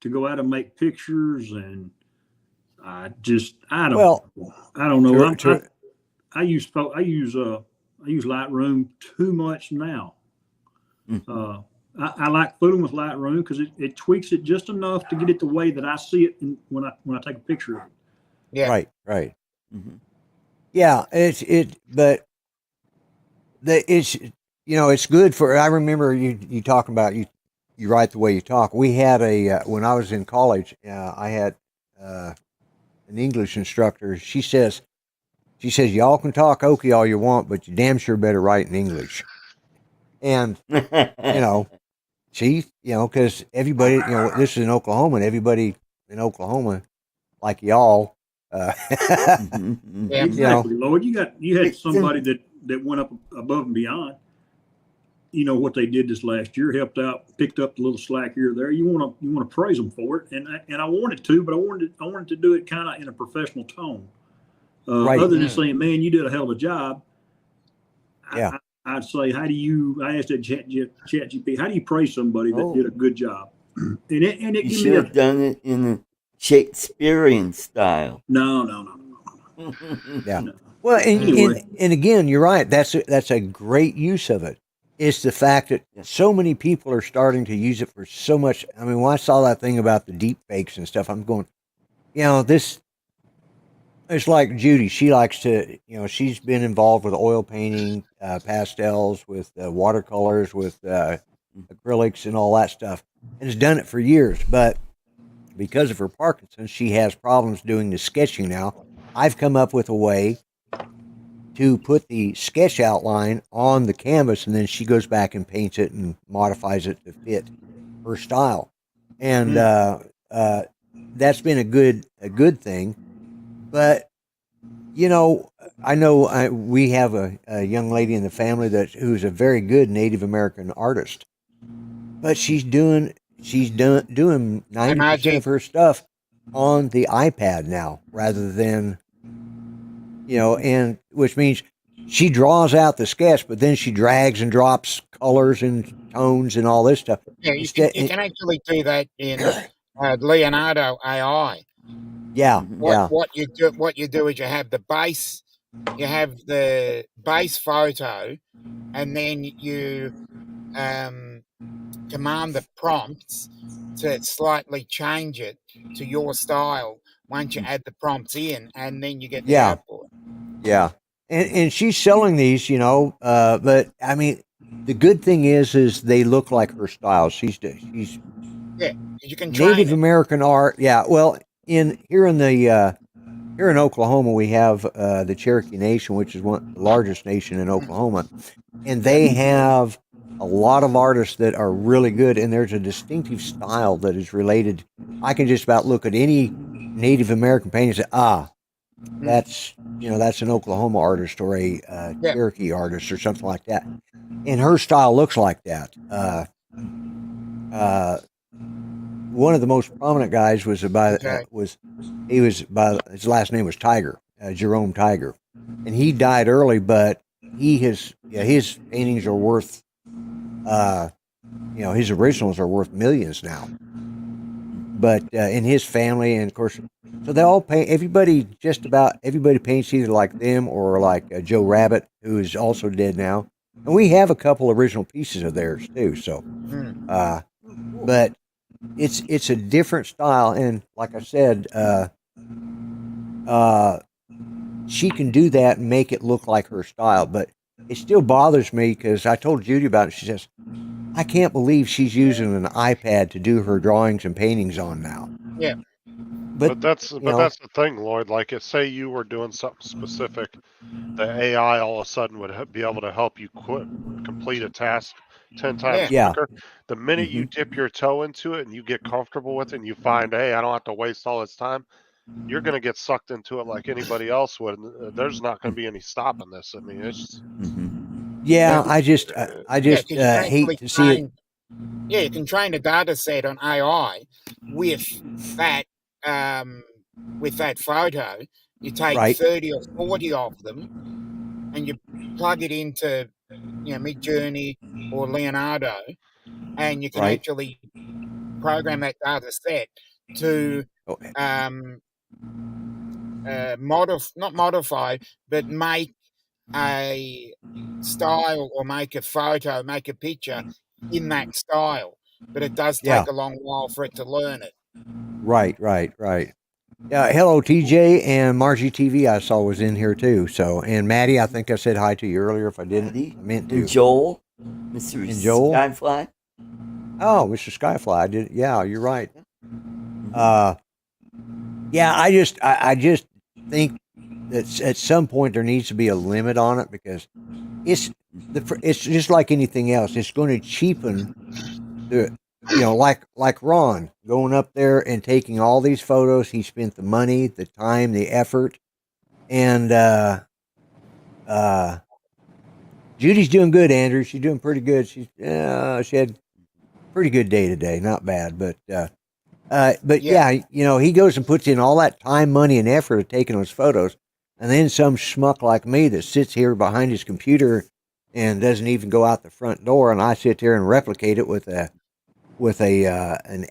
To go out and make pictures, and I don't know. I use Lightroom too much now. I like fooling with Lightroom because it tweaks it just enough to get it the way that I see it when I take a picture of it. Yeah. Right. Yeah, but it's good for. I remember you talking about you write the way you talk. We had when I was in college, I had an English instructor. She says y'all can talk Okie all you want, but you damn sure better write in English. And because everybody, this is in Oklahoma, and everybody in Oklahoma, like y'all, exactly, Lloyd. You had somebody that went up above and beyond. What they did this last year, helped out, picked up the little slack here or there. You want to praise them for it, and I wanted to, but I wanted to do it kind of in a professional tone, other than saying, "Man, you did a hell of a job." Yeah. I'd say, I asked that Chat GP, how do you praise somebody that did a good job? And it you should have done it in a Shakespearean style. No. Yeah. Well, and again, you're right. That's a great use of it. It's the fact that so many people are starting to use it for so much. I mean, when I saw that thing about the deep fakes and stuff, I'm going, this. It's like Judy. She likes to, she's been involved with oil painting, pastels, with watercolors, with acrylics, and all that stuff, and has done it for years. But because of her Parkinson's, she has problems doing the sketching now. I've come up with a way to put the sketch outline on the canvas, and then she goes back and paints it and modifies it to fit her style, and that's been a good thing. But I know we have a young lady in the family who's a very good Native American artist, but she's doing 90% of her stuff on the iPad now rather than and which means she draws out the sketch, but then she drags and drops colors and tones and all this stuff. Yeah, you can actually do that in Leonardo AI. Yeah, What you do is you have the base photo, and then you command the prompts to slightly change it to your style once you add the prompts in, and then you get the output. Yeah, and she's selling these, but I mean, the good thing is they look like her style. She's you can Native American art. Yeah, well, here in Oklahoma, we have the Cherokee Nation, which is the largest nation in Oklahoma, and they have a lot of artists that are really good, and there's a distinctive style that is related. I can just about look at any Native American painting and say, that's that's an Oklahoma artist or a Cherokee artist or something like that, and her style looks like that. One of the most prominent guys was his last name was Tiger, Jerome Tiger, and he died early, but his paintings are worth his originals are worth millions now. But in his family, and of course, so they all paint. Just about everybody paints either like them or like Joe Rabbit, who is also dead now. And we have a couple original pieces of theirs too. So, but it's a different style, and like I said, she can do that and make it look like her style. But it still bothers me because I told Judy about it. She says, I can't believe she's using an iPad to do her drawings and paintings on now. Yeah. But that's the thing, Lloyd. Like, say you were doing something specific, the AI all of a sudden would be able to help you complete a task 10 times quicker. The minute you dip your toe into it and you get comfortable with it and you find, hey, I don't have to waste all this time, you're going to get sucked into it like anybody else would. And there's not going to be any stopping this. I mean, it's. I just hate to see it. Yeah, you can train a data set on AI with that photo. You take 30 or 40 of them, and you plug it into Midjourney or Leonardo, and you can actually program that data set to not modify, but make a style or make a photo, make a picture in that style. But it does take a long while for it to learn it. Right. Hello, TJ and Margie TV. I saw was in here too. So, and Maddie, I think I said hi to you earlier. If I didn't, I meant to. And Joel, Mr. Skyfly. Oh, Mr. Skyfly. I did. Yeah, you're right. I just think that at some point there needs to be a limit on it because it's just like anything else. It's going to cheapen the. Like Ron going up there and taking all these photos. He spent the money, the time, the effort, and Judy's doing good. Andrew, she's doing pretty good. She had a pretty good day today. Not bad, but he goes and puts in all that time, money, and effort of taking those photos, and then some schmuck like me that sits here behind his computer and doesn't even go out the front door, and I sit there and replicate it with an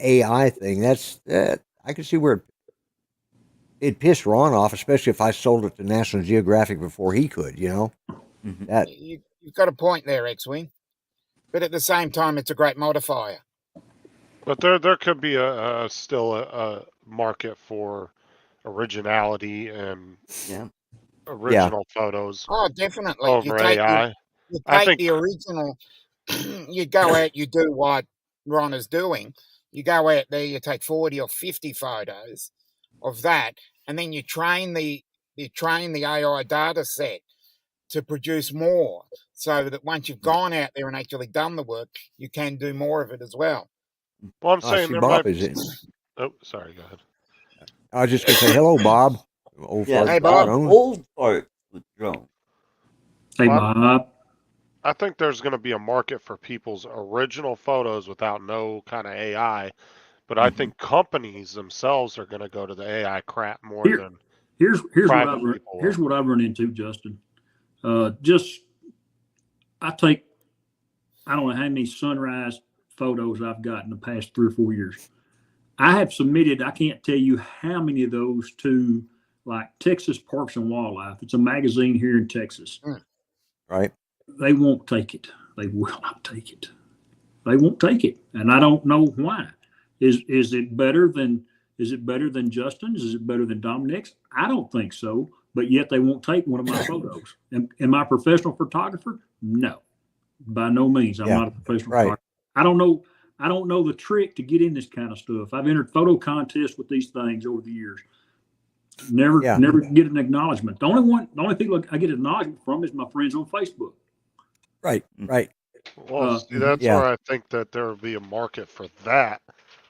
AI thing. I can see where it pissed Ron off, especially if I sold it to National Geographic before he could. You've got a point there, X-Wing. But at the same time, it's a great modifier. But there could be still a market for originality and original photos. Oh, definitely. Over AI. You take the original. You go out, you do what Ron is doing. You go out there, you take 40 or 50 photos of that, and then you train the AI data set to produce more, so that once you've gone out there and actually done the work, you can do more of it as well. Well, I'm saying there might be. Oh, sorry. Go ahead. I was just gonna say hello, Bob. Hey, Bob. Old fart with drone. Hey, Bob. I think there's going to be a market for people's original photos without no kind of AI, but I think companies themselves are going to go to the AI crap more than here's what I've run into, Justin. I don't know how many sunrise photos I've got in the past 3 or 4 years. I have submitted, I can't tell you how many of those to like Texas Parks and Wildlife. It's a magazine here in Texas. Right. They won't take it. They will not take it. They won't take it. And I don't know why. Is it better than Justin's? Is it better than Dominic's? I don't think so. But yet they won't take one of my photos. Am I a professional photographer? No. By no means. I'm not a professional photographer. I don't know the trick to get in this kind of stuff. I've entered photo contests with these things over the years. Never get an acknowledgement. The only people I get acknowledgement from is my friends on Facebook. Right. Well, see, that's Yeah. where I think that there would be a market for that.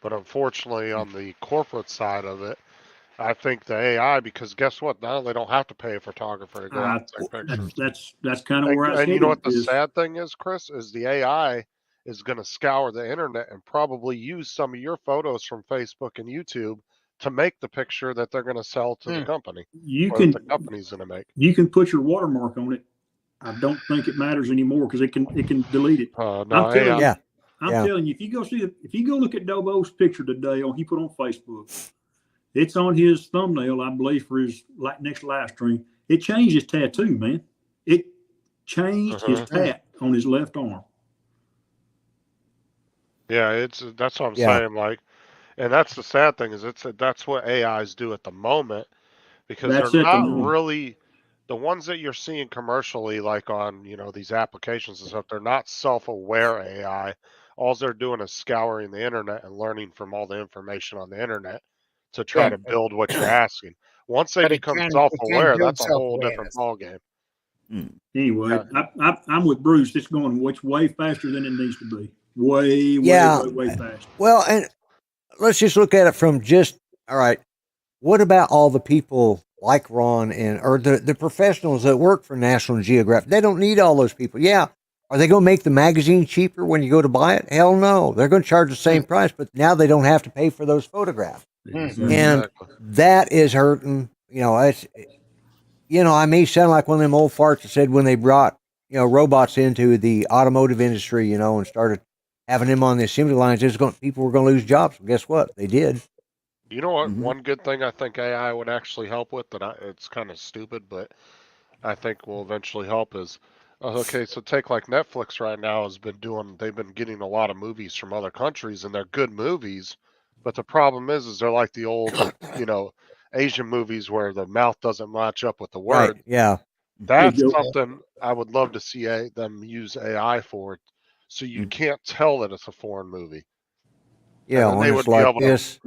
But unfortunately, on the corporate side of it, I think the AI, because guess what? Now they don't have to pay a photographer to go out and take pictures. That's kind of where I was And you know headed what the with this. sad thing is, Chris, is the AI is going to scour the internet and probably use some of your photos from Facebook and YouTube to make the picture that they're going to sell to the company, You or that the can company's going to make. you can put your watermark on it. I don't think it matters anymore because it can delete it. No, I'm telling you, Yeah. I'm telling you, if you go look at Dobo's picture today he put on Facebook, it's on his thumbnail, I believe, for his next live stream. It changed his tattoo, man. It changed his tat on his left arm. Yeah, that's what I'm Yeah. saying. Like, and that's the sad thing is that's what AIs do at the moment, because That's they're at the not moment. really the ones that you're seeing commercially, like on these applications and stuff. They're not self-aware AI. All they're doing is scouring the internet and learning from all the information on the internet to try Yeah, to build what you're asking. Once they but it become can self-aware, build that's a whole different self-awareness. ballgame. Anyway, Yeah. I'm with Bruce. It's going way faster than it needs to be. Way fast. Well, and let's just look at it from all right. What about all the people like Ron or the professionals that work for National Geographic? They don't need all those people. Yeah. Are they going to make the magazine cheaper when you go to buy it? Hell no. They're going to charge the same price, but now they don't have to pay for those photographs. Exactly. And that is hurting. I may sound like one of them old farts that said when they brought, robots into the automotive industry, and started having them on the assembly lines, people were going to lose jobs. Well, guess what? They did. You know what? One good thing I think AI would actually help with it's kind of stupid, but I think will eventually help is, okay, so take like Netflix right now they've been getting a lot of movies from other countries, and they're good movies, but the problem is they're like the old, Asian movies where the mouth doesn't match up with the word. Right. Yeah. That's something I would love to see them use AI for, so you can't tell that it's a foreign movie. Yeah, and when they it's would be like able this.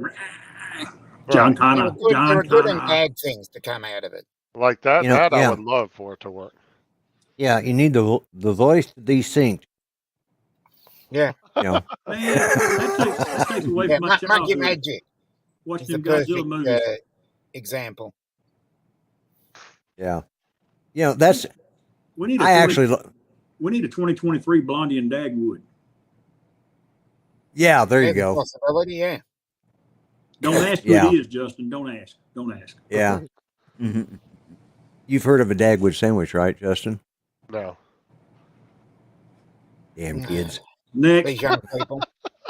John Right. Connor. There are good and bad things to come out of it. Like that, I Yeah. would love for it to work. Yeah, you need the voice to desync. Yeah. Man, that takes away from my Monkey childhood. Magic Watch is them the Godzilla perfect movies. example. Yeah. That's. We need a 2023 Blondie and Dagwood. Yeah, there you There's a go. possibility, yeah. Don't ask who it is, Justin. Don't ask. Yeah. You've heard of a Dagwood sandwich, right, Justin? No. Damn kids. Next. These young people.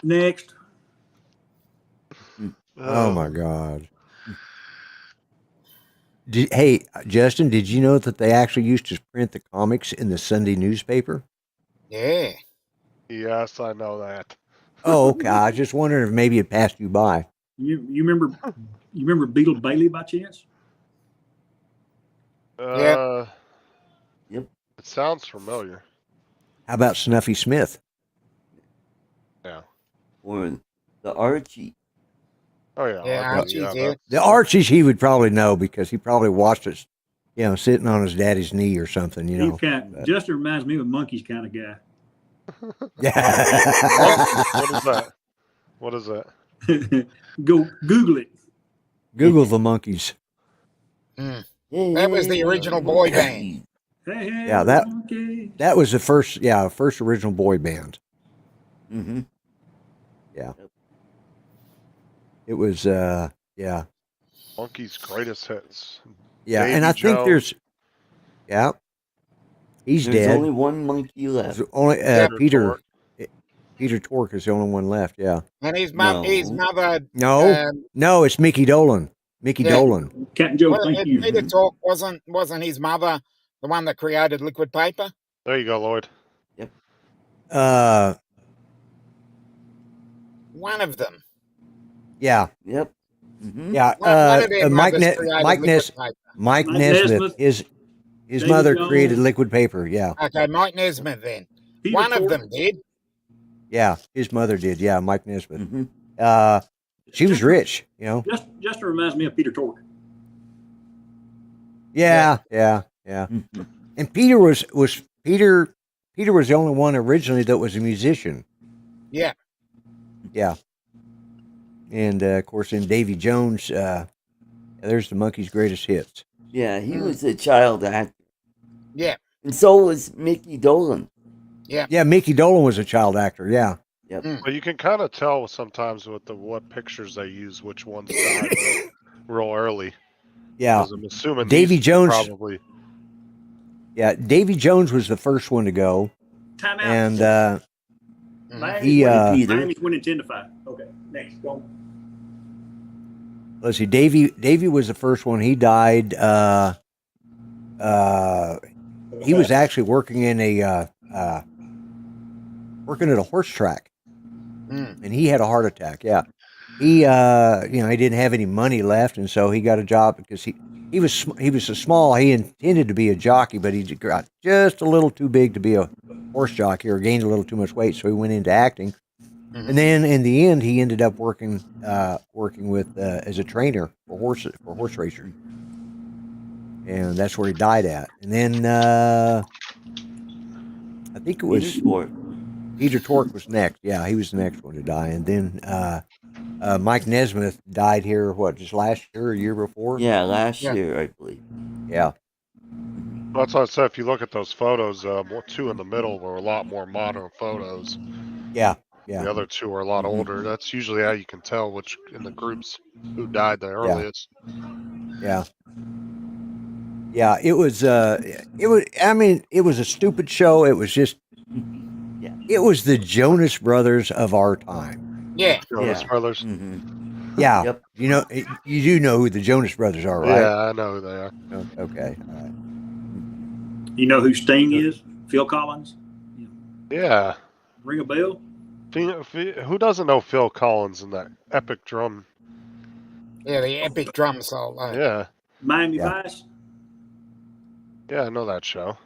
Next. Oh my God. Hey, Justin, did you know that they actually used to print the comics in the Sunday newspaper? Yeah. Yes, I know that. Oh, okay. I was just wondering if maybe it passed you by. You remember Beetle Bailey by chance? Yep. It sounds familiar. How about Snuffy Smith? Yeah. Or the Archie. Oh yeah. Yeah, Archie's here. The Archies he would probably know because he probably watched us, sitting on his daddy's knee or something, Justin reminds me of a Monkeys kind of guy. Yeah. What is that? Go Google it. Google the Monkeys. That was the original boy band. Hey, Yeah, that was the first original boy band. Mm-hmm. Yeah. It was yeah. Monkey's greatest hits. Yeah, Davy and I think Joe. he's There's dead. only one monkey left. There's only Peter Peter Tork is the only one left, yeah. And his mother. No, it's Mickey Dolan. Mickey Dolan. Captain Joe, thank you. Peter Tork wasn't his mother the one that created liquid paper? There you go, Lloyd. Yep. One of them. Yeah. Yep. Mm-hmm. Yeah. Mike Nesmith. His mother created liquid paper. Yeah. Okay, Mike Nesmith then. Peter One Tork. of them did. Yeah, his mother did. Yeah, Mike Nesmith. Mm-hmm. She was rich, Just reminds me of Peter Tork. Yeah. Mm-hmm. And Peter was Peter was the only one originally that was a musician. Yeah. Yeah. And of course, in Davy Jones, there's the Monkey's greatest hits. Yeah, he was a child actor. Yeah. And so was Mickey Dolan. Yeah. Yeah, Mickey Dolan was a child actor. Yeah. Yep. But you can kind of tell sometimes with what pictures they use, which ones died real early. Yeah. 'Cause I'm assuming Davy these Jones probably. Yeah, Davy Jones was the first one to go. Time out. And Miami's winning 10-5. Okay, next. Go. Let's see, Davy was the first one. He died. He was actually working in working at a horse track, and he had a heart attack. Yeah, he he didn't have any money left, and so he got a job because he was so small. He intended to be a jockey, but he got just a little too big to be a horse jockey, or gained a little too much weight, so he went into acting. And then in the end, he ended up working with as a trainer for horse racers, and that's where he died at. And then I think it was Peter Tork was next. Yeah, he was the next one to die. And then Mike Nesmith died here. Just last year or year before? Yeah, last year, I believe. Yeah. That's what I said. If you look at those photos, two in the middle were a lot more modern photos. Yeah. Yeah. The other two are a lot older. That's usually how you can tell which in the groups who died the earliest. Yeah. Yeah, it was it was a stupid show. It was just it was the Jonas Brothers of our time. Yeah. Jonas Brothers. Yeah. Yep. You do know who the Jonas Brothers are, right? Yeah, I know who they are. Okay. All right. You know who Sting is? Phil Collins? Yeah. Ring a bell? Who doesn't know Phil Collins and that epic drum? Yeah, the epic drum solo. Yeah. Miami Vice? Yeah, I know that show.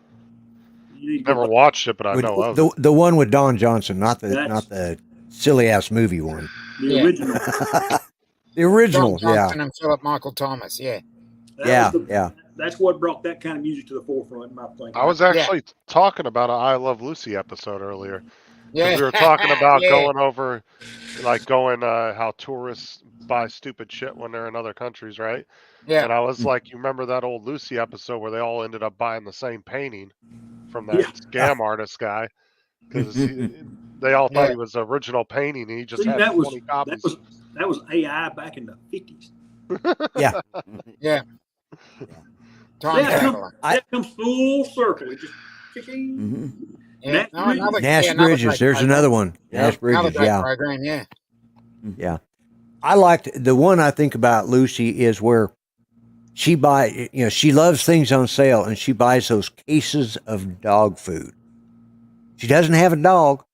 You need to Never watched it, but I know of it. The one with Don Johnson, not the silly ass movie one. The original. The original, Don Johnson and Philip Michael Thomas, yeah. That's what brought that kind of music to the forefront, in my opinion. I was actually talking about an I Love Lucy episode earlier. Yeah. We were talking about going over, how tourists buy stupid shit when they're in other countries, right? Yeah. And I was like, you remember that old Lucy episode where they all ended up buying the same painting from that scam artist guy? Because they all thought he was the original painting, and he just had 20 copies. That was AI back in the 50s. Yeah. Yeah. That comes full circle. It just Nash Bridges. There's another one. Nash Bridges. Yeah. Program, yeah. Yeah. I liked the one I think about Lucy is where she she loves things on sale, and she buys those cases of dog food. She doesn't have a dog,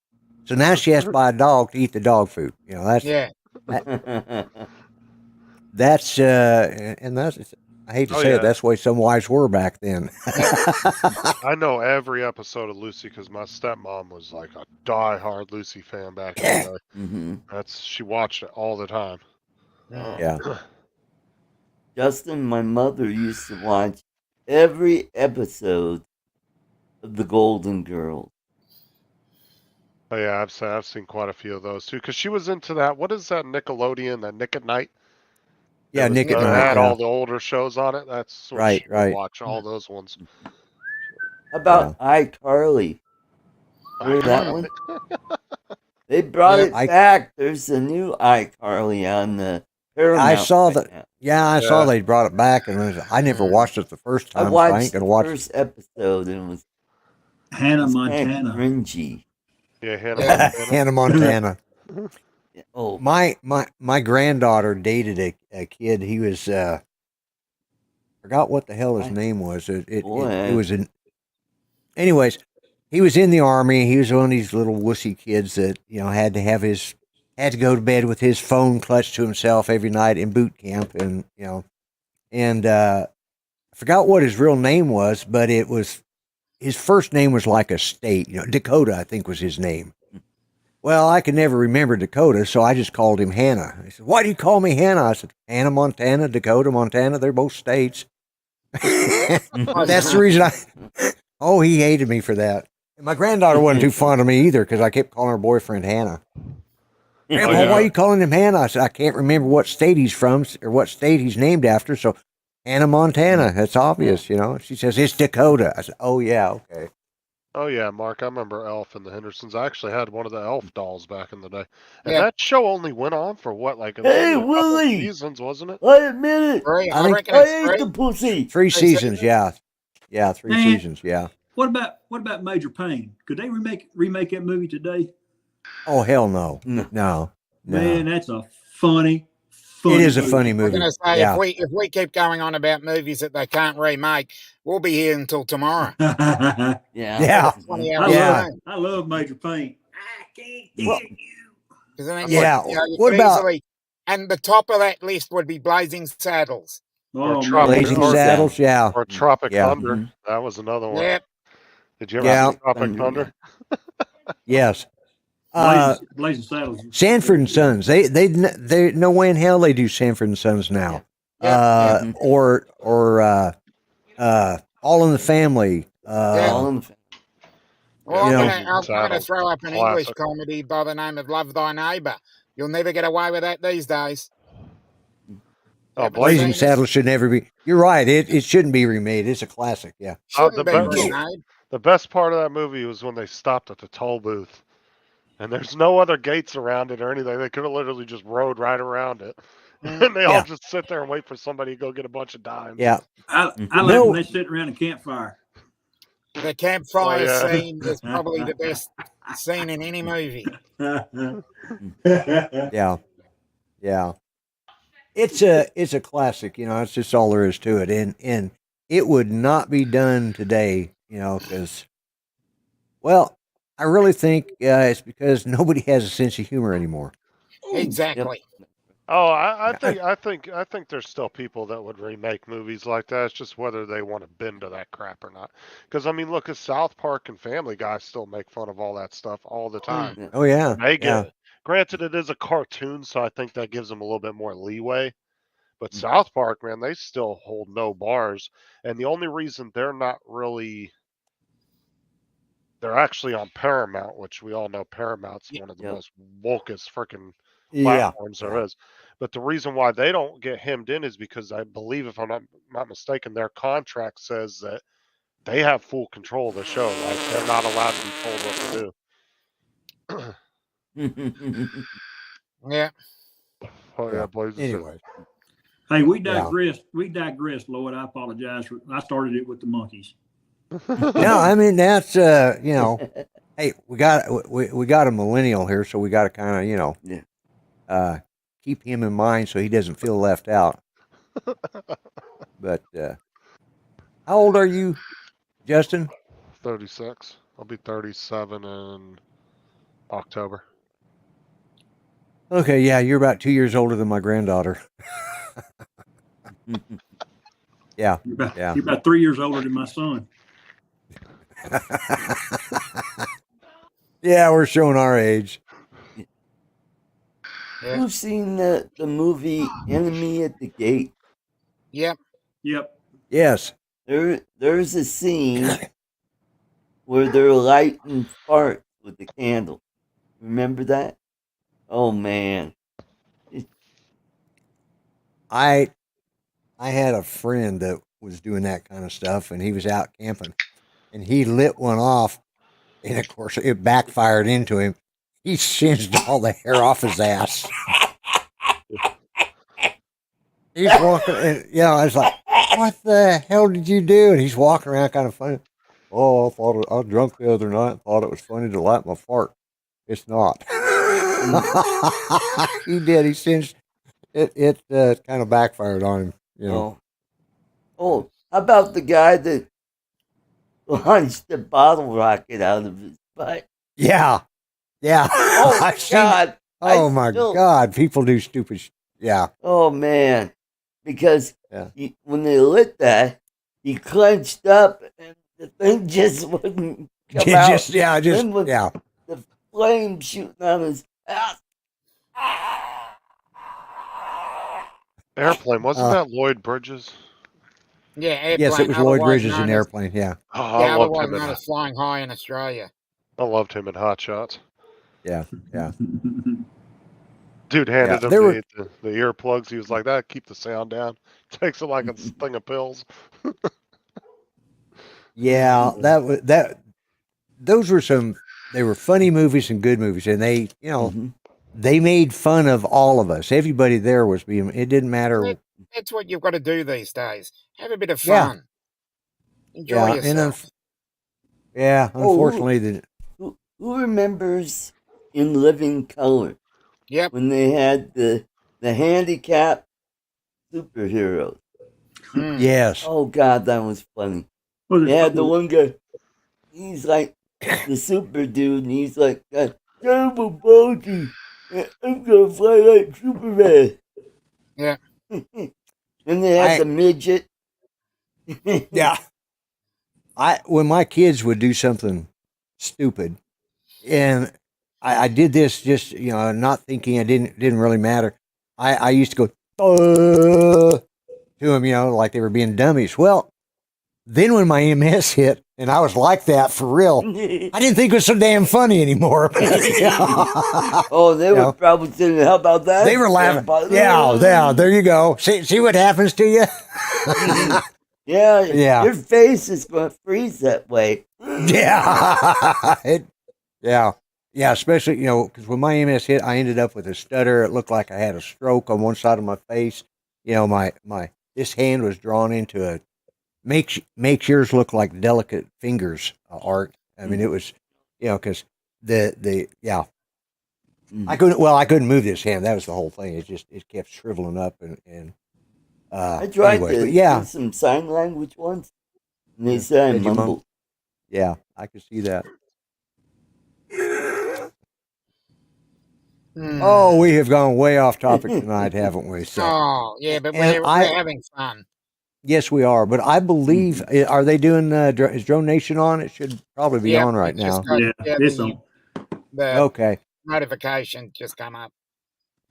so now she has to buy a dog to eat the dog food. That's that's I hate to say it, that's the way some wives were back then. I know every episode of Lucy because my stepmom was like a die-hard Lucy fan back in the day. She watched it all the time. Yeah. Justin, my mother used to watch every episode of The Golden Girls. Oh, yeah, I've seen quite a few of those too. Because she was into that. What is that Nickelodeon? That Nick at Night. Yeah, Nick at Night. Had all the older shows on it. That's right. Watch all those ones. How about iCarly? Remember that one? They brought it back. There's a new iCarly on the Paramount. I saw that. Yeah, I saw they brought it back, and I never watched it the first time. I watched the first episode, and it was Hannah Montana. Cringy. Yeah, Hannah Montana. Oh, my granddaughter dated a kid. He was forgot what the hell his name was. It was in. Anyways, he was in the Army. He was one of these little wussy kids that had to go to bed with his phone clutched to himself every night in boot camp, and I forgot what his real name was, but it was his first name was like a state. Dakota, I think, was his name. Well, I could never remember Dakota, so I just called him Hannah. He said, "Why do you call me Hannah?" I said, "Hannah, Montana, Dakota, Montana. They're both states." That's the reason he hated me for that. And my granddaughter wasn't too fond of me either because I kept calling her boyfriend Hannah. Grandpa, yeah. why are you calling him Hannah? I said, I can't remember what state he's from or what state he's named after. So Hannah, Montana. That's obvious, you know. She says, it's Dakota. I said, oh, yeah, okay. Oh yeah, Mark, I remember Elf and the Hendersons. I actually had one of the Elf dolls back in the day. And Yeah. that show only went on for what, like Hey, only a couple Willie! seasons, wasn't it? I admit it. Three. I I think- reckon I it's ate the three. pussy. 3 seasons, yeah. Yeah, 3 Man. seasons, yeah. What about Major Payne? Could they remake that movie today? Oh, hell no. No. No. Man, that's a funny. It is a movie. funny I'm movie. going to say, Yeah. if we keep going on about movies that they can't remake, we'll be here until tomorrow. I Yeah. 20 hours Yeah. love Major Payne. I can't Well, get you. Because I mean, Yeah. you What could about easily, and the top of that list would be Blazing Saddles. Or Oh, Tropic Blazing Thunder. Saddles? Yeah. Or Tropic Yeah. Thunder. That was another one. Yep. Did you ever Yeah. see Tropic Thunder? Yes. Blazing Saddles. Sanford and Sons. They no way in hell they do Sanford and Sons now. Yeah. Or All in the Family. All in the Well, You know- I'm going to Saddles, throw up an classic. English comedy by the name of Love Thy Neighbour. You'll never get away with that these days. Oh, Blazing Blazing Saddles should never be. You're right. It shouldn't be remade. It's a classic. Yeah. Shouldn't the be best- remade. The best part of that movie was when they stopped at the toll booth. And there's no other gates around it or anything. They could have literally just rode right around it. And they all Yeah. just sit there and wait for somebody to go get a bunch of dimes. Yeah. I like No. when they sit around a campfire. The campfire Oh, yeah. scene is probably the best scene in any movie. Yeah. Yeah. It's a classic, you know, it's just all there is to it. And it would not be done today, you know, because, well, I really think it's because nobody has a sense of humor anymore. Exactly. Oh, I think there's still people that would remake movies like that. It's just whether they want to bend to that crap or not. Because I mean, look, at South Park and Family Guy still make fun of all that stuff all the time. Oh yeah. They get, Yeah. granted, it is a cartoon, so I think that gives them a little bit more leeway. But South Park, man, they still hold no bars. And the only reason they're not really, they're actually on Paramount, which we all know Paramount's one of the most wokest freaking platforms there is. But the reason why they don't get hemmed in is because I believe, if I'm not mistaken, their contract says that they have full control of the show. Like, they're not allowed to be told what to do. Yeah. Oh yeah, Blazing Saddles. Anyway. Hey, we digressed. We digressed, Lloyd. I apologize. I started it with the monkeys. No, I mean that's you know, hey, we got a millennial here, so we got to kind of, you know, keep him in mind so he doesn't feel left out. But how old are you, Justin? 36. I'll be 37 in October. Okay, yeah, you're about 2 years older than my granddaughter. Yeah, You're about 3 years older than my son. Yeah, we're showing our age. Yeah. You've seen the movie Enemy at the Gate? Yep. Yep. Yes. There's a scene where they're lighting farts with the candle. Remember that? Oh man. I had a friend that was doing that kind of stuff, and he was out camping, and he lit one off, and of course it backfired into him. He singed all the hair off his ass. He's walking, and you know, I was like, "What the hell did you do?" And he's walking around, kind of funny. Oh, I was drunk the other night. Thought it was funny to light my fart. It's not. He did. He singed. It kind of backfired on him. You know. Oh, how about the guy that launched the bottle rocket out of his butt? Yeah. Oh I've seen- God! Oh my God! People do stupid. Yeah. Oh man! Because Yeah. when they lit that, he clenched up and the thing just wouldn't come out. Then with the flame shooting out his ass. Airplane, wasn't that Lloyd Bridges? Yeah, airplane. Yes, it was Lloyd otherwise Bridges known in as- Airplane. Yeah, Oh, Yeah, I loved otherwise him in known as Flying High in Australia. Hot Shots. yeah. Dude handed him There were the earplugs. He was like, "That keep the sound down." Takes it like a thing of pills. yeah that those were some. They were funny movies and good movies, and they they made fun of all of us. Everybody there was being. It didn't matter. That's what you've got to do these days. Have a bit of Yeah. fun. Enjoy Yeah, yourself. unfortunately, Who remembers in Living Color Yep. when they had the handicapped superheroes? yes. Oh God, that was funny. Was They it had the one guy. He's like the super dude, and he's like, terrible bogey. I'm gonna fly like Superman. Yeah. And they had the midget. Yeah. When my kids would do something stupid, and I did this just not thinking it didn't really matter. I used to go to them, like they were being dummies. Well, then when my MS hit, and I was like that for real, I didn't think it was so damn funny anymore. Oh, they were probably saying, "How about that?" They were laughing. Yeah, there you go. See what happens to you. Yeah, your face is going to freeze that way. Yeah, especially, because when my MS hit, I ended up with a stutter. It looked like I had a stroke on one side of my face. This hand was drawn into a, makes yours look like delicate fingers, Art. I mean, it was, because I couldn't move this hand. That was the whole thing. It kept shriveling up and I tried anyways, to but yeah. do some sign language once, and they said I mumbled. Yeah, I could see that. Oh, we have gone way off topic tonight, haven't we? So, Oh, yeah, but we're having fun. Yes, we are. But I believe, are they doing, is Drone Nation on? It should probably be on right now. It's on. Okay. Notification just come up.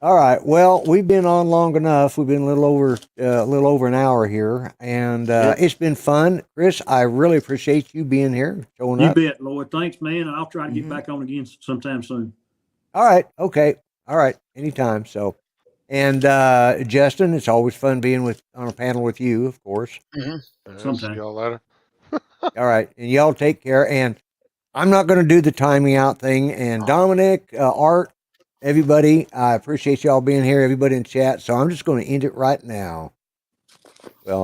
All right. Well, we've been on long enough. We've been a little over an hour here, and it's been fun. Chris, I really appreciate you being here, showing up. You bet, Lloyd. Thanks, man. I'll try to get back on again sometime soon. All right. Okay. All right. Anytime. So, and Justin, it's always fun being on a panel with you, of course. Sometime. See y'all later. All right. And y'all take care. And I'm not going to do the timing out thing. And Dominic, Art, everybody, I appreciate y'all being here, everybody in chat. So I'm just going to end it right now. Well,